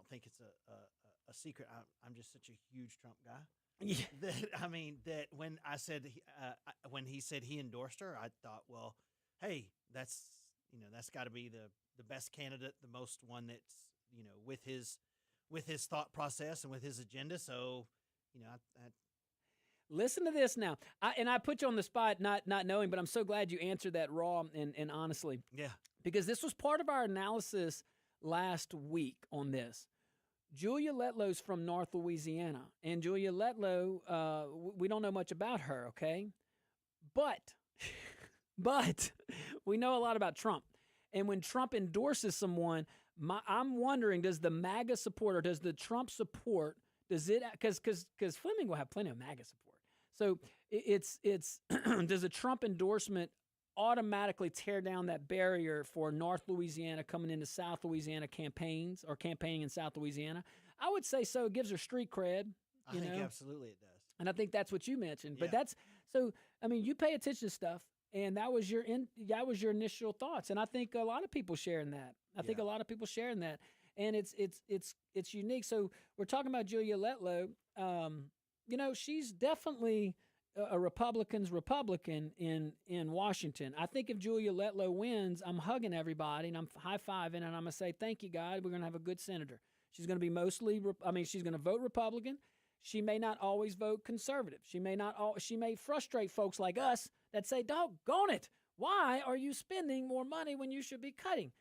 think it's a secret. I'm just such a huge Trump guy. Yeah. That when I said when he said he endorsed her, I thought, well, hey, that's got to be the best candidate, the most one that's with his thought process and with his agenda. So I listen to this now. I put you on the spot, not knowing, but I'm so glad you answered that raw and honestly. Yeah. Because this was part of our analysis last week on this. Julia Letlow's from North Louisiana, and Julia Letlow, we don't know much about her, okay? But we know a lot about Trump. And when Trump endorses someone, I'm wondering, does the MAGA support or does the Trump support, does it, because Fleming will have plenty of MAGA support. So it's does a Trump endorsement automatically tear down that barrier for North Louisiana coming into South Louisiana campaigns or campaigning in South Louisiana? I would say so. It gives her street cred. I think absolutely it does. And I think that's what you mentioned. Yeah. But that's so. I mean, you pay attention to stuff, and that was your initial thoughts. And I think a lot of people sharing that. I think a lot of people sharing that, and it's unique. So we're talking about Julia Letlow. She's definitely a Republican's Republican in Washington. I think if Julia Letlow wins, I'm hugging everybody and I'm high-fiving and I'm going to say, thank you, God. We're going to have a good senator. She's going to be she's going to vote Republican. She may not always vote conservative. She may frustrate folks like us that say, doggone it, why are you spending more money when you should be cutting?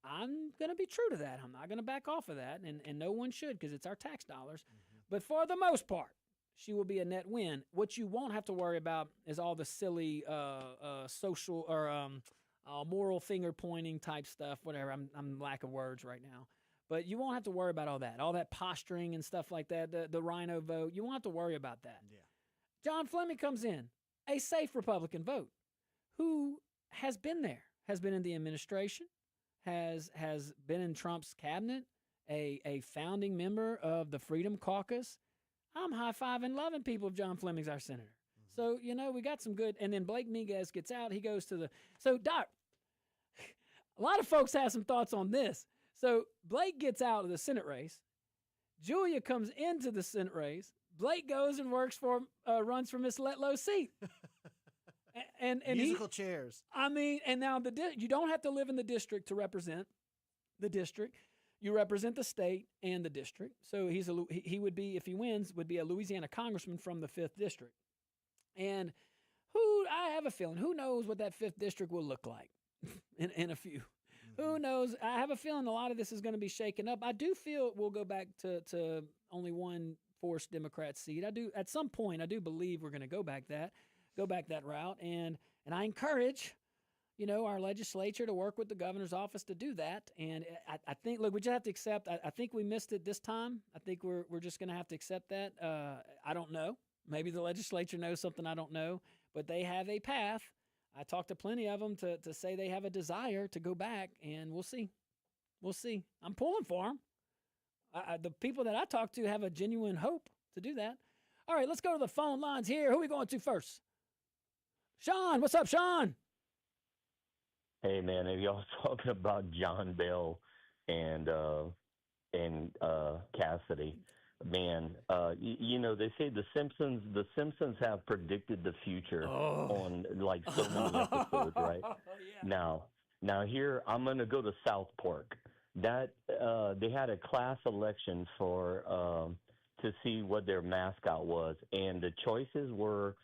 I'm going to be true to that. I'm not going to back off of that, and no one should because it's our tax dollars. Mm-hmm. But for the most part, she will be a net win. What you won't have to worry about is all the silly social or moral finger pointing type stuff. Whatever. I'm lack of words right now, but you won't have to worry about all that posturing and stuff like that. The rhino vote. You won't have to worry about that. Yeah. John Fleming comes in, a safe Republican vote, who has been there, has been in the administration, has been in Trump's cabinet, a founding member of the Freedom Caucus. I'm high-fiving, loving people if John Fleming's our senator. Mm-hmm. So, we got some good. And then Blake Miguez gets out. He goes to So, Doc, a lot of folks have some thoughts on this. So, Blake gets out of the Senate race. Julia comes into the Senate race. Blake goes and runs for Miss Letlow's seat. and musical chairs. I mean, and now you don't have to live in the district to represent the district. You represent the state and the district. So he would be, if he wins, would be a Louisiana congressman from the 5th district. And I have a feeling, who knows what that 5th district will look like in a few. Who knows? I have a feeling a lot of this is going to be shaken up. I do feel we'll go back to only one forced Democrat seat. I do, at some point, I do believe we're going to go back that route. And I encourage, our legislature to work with the governor's office to do that. And I think, look, we just have to accept, I think we missed it this time. I think we're just going to have to accept that. I don't know. Maybe the legislature knows something I don't know, but they have a path. I talked to plenty of them to say they have a desire to go back, and we'll see. We'll see. I'm pulling for them. The people that I talk to have a genuine hope to do that. All right, let's go to the phone lines here. Who are we going to first? Sean, what's up, Sean? Hey, man, if y'all talking about John Bell and Cassidy, man, they say the Simpsons have predicted the future on like so many episodes, right? Yeah. Now here I'm going to go to South Park. That they had a class election for to see what their mascot was, and the choices were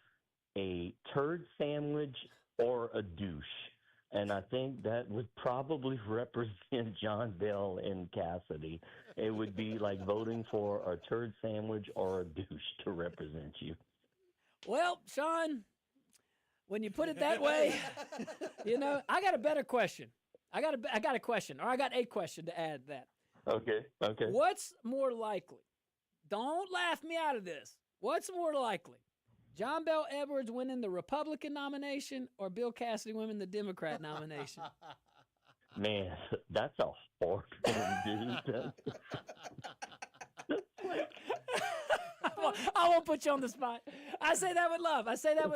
a turd sandwich or a douche. And I think that would probably represent John Bell and Cassidy. It would be like voting for a turd sandwich or a douche to represent you. Well, Sean, when you put it that way, I got a better question. I got a question, or I got a question to add to that. Okay. What's more likely? Don't laugh me out of this. What's more likely? John Bell Edwards winning the Republican nomination or Bill Cassidy winning the Democrat nomination? Man, that's a hard one, dude. I won't put you on the spot. I say that with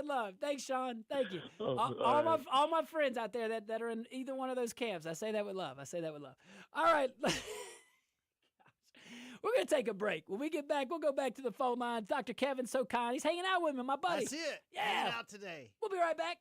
love. Thanks, Sean. Thank you. All my friends out there that are in either one of those camps, I say that with love. All right. We're going to take a break. When we get back, we'll go back to the phone lines. Dr. Kevin's so kind. He's hanging out with me, my buddy. That's it. Yeah. Hanging out today. We'll be right back.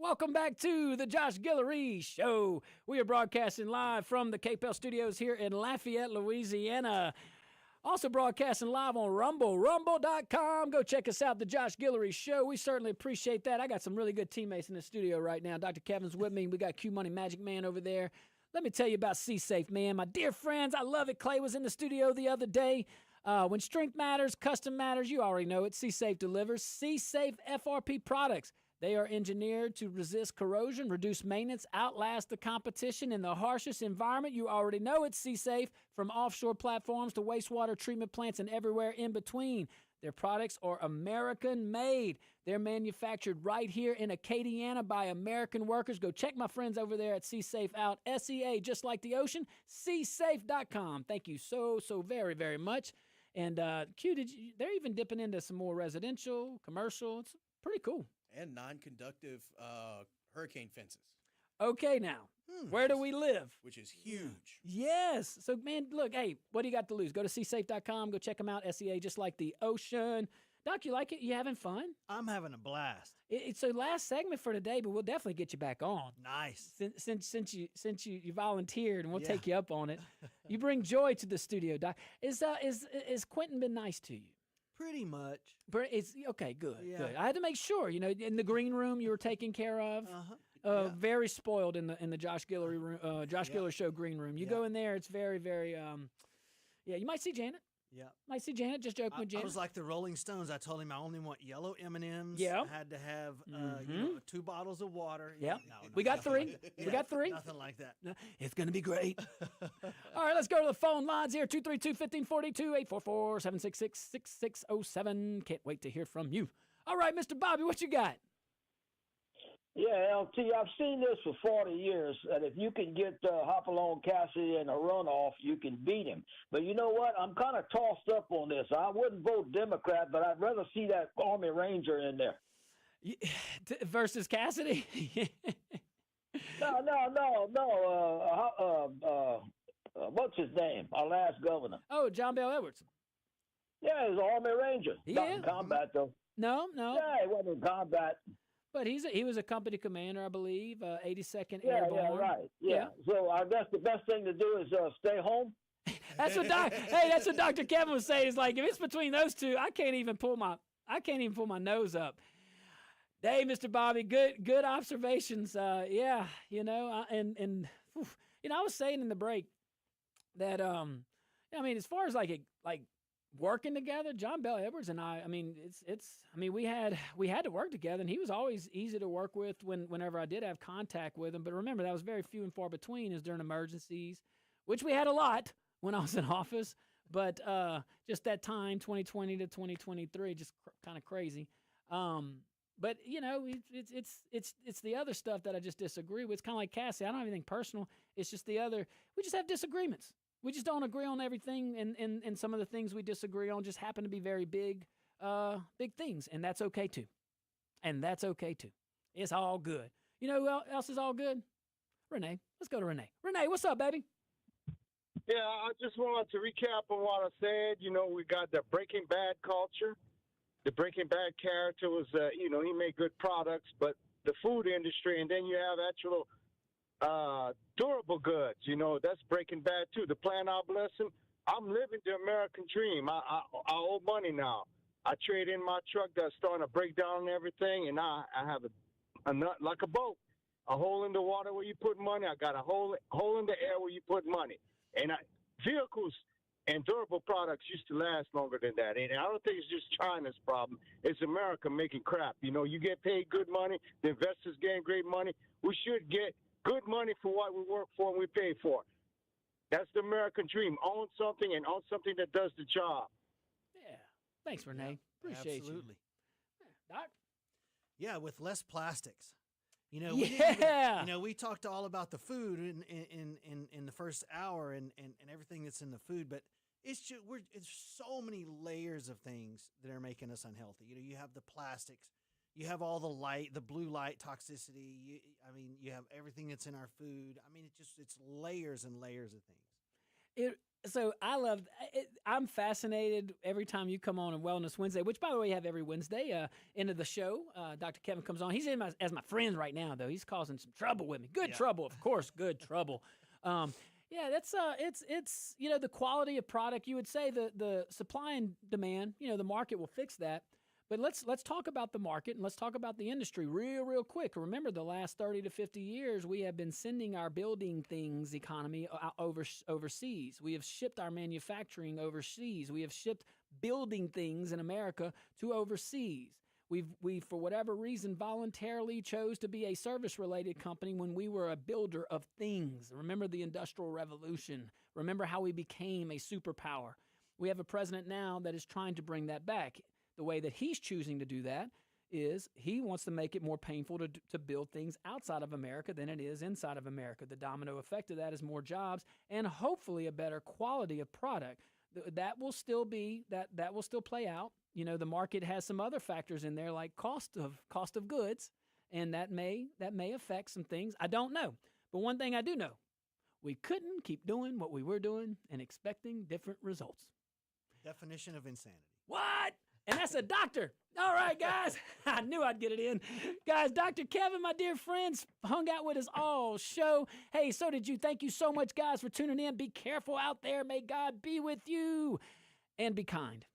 Welcome back to the Josh Guillory Show. We are broadcasting live from the KPEL studios here in Lafayette, Louisiana. Also broadcasting live on Rumble, rumble.com. Go check us out, the Josh Guillory Show. We certainly appreciate that. I got some really good teammates in the studio right now. Dr. Kevin's with me. We got Q Money Magic Man over there. Let me tell you about C-Safe, man. My dear friends, I love it. Clay was in the studio the other day. When strength matters, custom matters, you already know it. C-Safe delivers. C-Safe FRP products. They are engineered to resist corrosion, reduce maintenance, outlast the competition in the harshest environment. You already know it's C-Safe, from offshore platforms to wastewater treatment plants and everywhere in between. Their products are American-made. They're manufactured right here in Acadiana by American workers. Go check my friends over there at C-Safe out. SEA, just like the ocean, csafe.com. Thank you so very, very much. And Q, they're even dipping into some more residential, commercial. It's pretty cool. And non-conductive hurricane fences. Okay, now, where do we live? Which is huge. Yes. So, man, look, hey, what do you got to lose? Go to csafe.com. Go check them out. SEA, just like the ocean. Doc, you like it? You having fun? I'm having a blast. It's a last segment for today, but we'll definitely get you back on. Nice. Since you volunteered, and we'll take you up on it. You bring joy to the studio, Doc. Is Quentin been nice to you? Pretty much. It's okay. Good. Yeah. Good. I had to make sure. You know, in the green room, you were taken care of. Very spoiled in the Josh Guillory room, Guillory Show green room. You go in there, it's very, very. You might see Janet. Yeah. Might see Janet. Just joking with Janet. I was like the Rolling Stones. I told him I only want yellow M&Ms. Yeah. I had to have 2 bottles of water. Yeah. No, We got nothing 3. like that. We got 3. Nothing like that. No, it's going to be great. All right, let's go to the phone lines here. 232-1542, 844-766-6607. Can't wait to hear from you. All right, Mr. Bobby, what you got? Yeah, LT, I've seen this for 40 years, that if you can get Hopalong Cassidy in a runoff, you can beat him. But you know what? I'm kind of tossed up on this. I wouldn't vote Democrat, but I'd rather see that Army Ranger in there. Versus Cassidy? No. What's his name? Our last governor. Oh, John Bell Edwards. Yeah, he's an Army Ranger. Not in combat, though. No. Yeah, he wasn't in combat. But he was a company commander, I believe, 82nd Yeah, Airborne. yeah, right. Yeah. So I guess the best thing to do is stay home. That's what that's what Dr. Kevin was saying. Is like, if it's between those two, I can't even pull my nose up. Hey, Mr. Bobby, good observations. I was saying in the break that as far as like working together, John Bell Edwards and we had to work together, and he was always easy to work with whenever I did have contact with him. But remember, that was very few and far between, is during emergencies, which we had a lot when I was in office. But just that time, 2020 to 2023, just kind of crazy. But it's the other stuff that I just disagree with. It's kind of like Cassie. I don't have anything personal. It's just we just have disagreements. We just don't agree on everything, and some of the things we disagree on just happen to be very big things, and that's okay too. It's all good. You know who else is all good? Renee. Let's go to Renee. Renee, what's up, baby? Yeah, I just wanted to recap on what I said. You know, we got the Breaking Bad culture. The Breaking Bad character was, he made good products, but the food industry, and then you have actual durable goods. You know, that's Breaking Bad too. The plant obsolescence. I'm living the American dream. I owe money now. I trade in my truck that's starting to break down and everything, and I have a nut like a boat, a hole in the water where you put money. I got a hole in the air where you put money. And vehicles and durable products used to last longer than that. And I don't think it's just China's problem. It's America making crap. You know, you get paid good money. The investors getting great money. We should get good money for what we work for and we pay for. That's the American dream. Own something and own something that does the job. Yeah. Thanks, Renee. Appreciate Absolutely. you. Doc? Yeah, with less plastics. We talked all about the food in the first hour and everything that's in the food, but it's so many layers of things that are making us unhealthy. You know, you have the plastics, you have all the blue light toxicity. You have everything that's in our food. I mean, it's layers and layers of things. So I love it. I'm fascinated every time you come on Wellness Wednesday, which, by the way, you have every Wednesday. End of the show, Dr. Kevin comes on. He's as my friend right now, though. He's causing some trouble with me. Good trouble, of course. Good trouble. Yeah, that's it's the quality of product. You would say the supply and demand. The market will fix that. But let's talk about the market and let's talk about the industry real quick. Remember, the last 30 to 50 years, we have been sending our building things economy overseas. We have shipped our manufacturing overseas. We have shipped building things in America to overseas. We for whatever reason voluntarily chose to be a service-related company when we were a builder of things. Remember the Industrial Revolution. Remember how we became a superpower. We have a president now that is trying to bring that back. The way that he's choosing to do that is he wants to make it more painful to build things outside of America than it is inside of America. The domino effect of that is more jobs and hopefully a better quality of product. That will still play out. The market has some other factors in there like cost of goods, and that may affect some things. I don't know. But one thing I do know, we couldn't keep doing what we were doing and expecting different results. Definition of insanity. What? And that's a doctor. All right, guys. I knew I'd get it in. Guys, Dr. Kevin, my dear friends, hung out with us all show. Hey, so did you. Thank you so much, guys, for tuning in. Be careful out there. May God be with you. And be kind.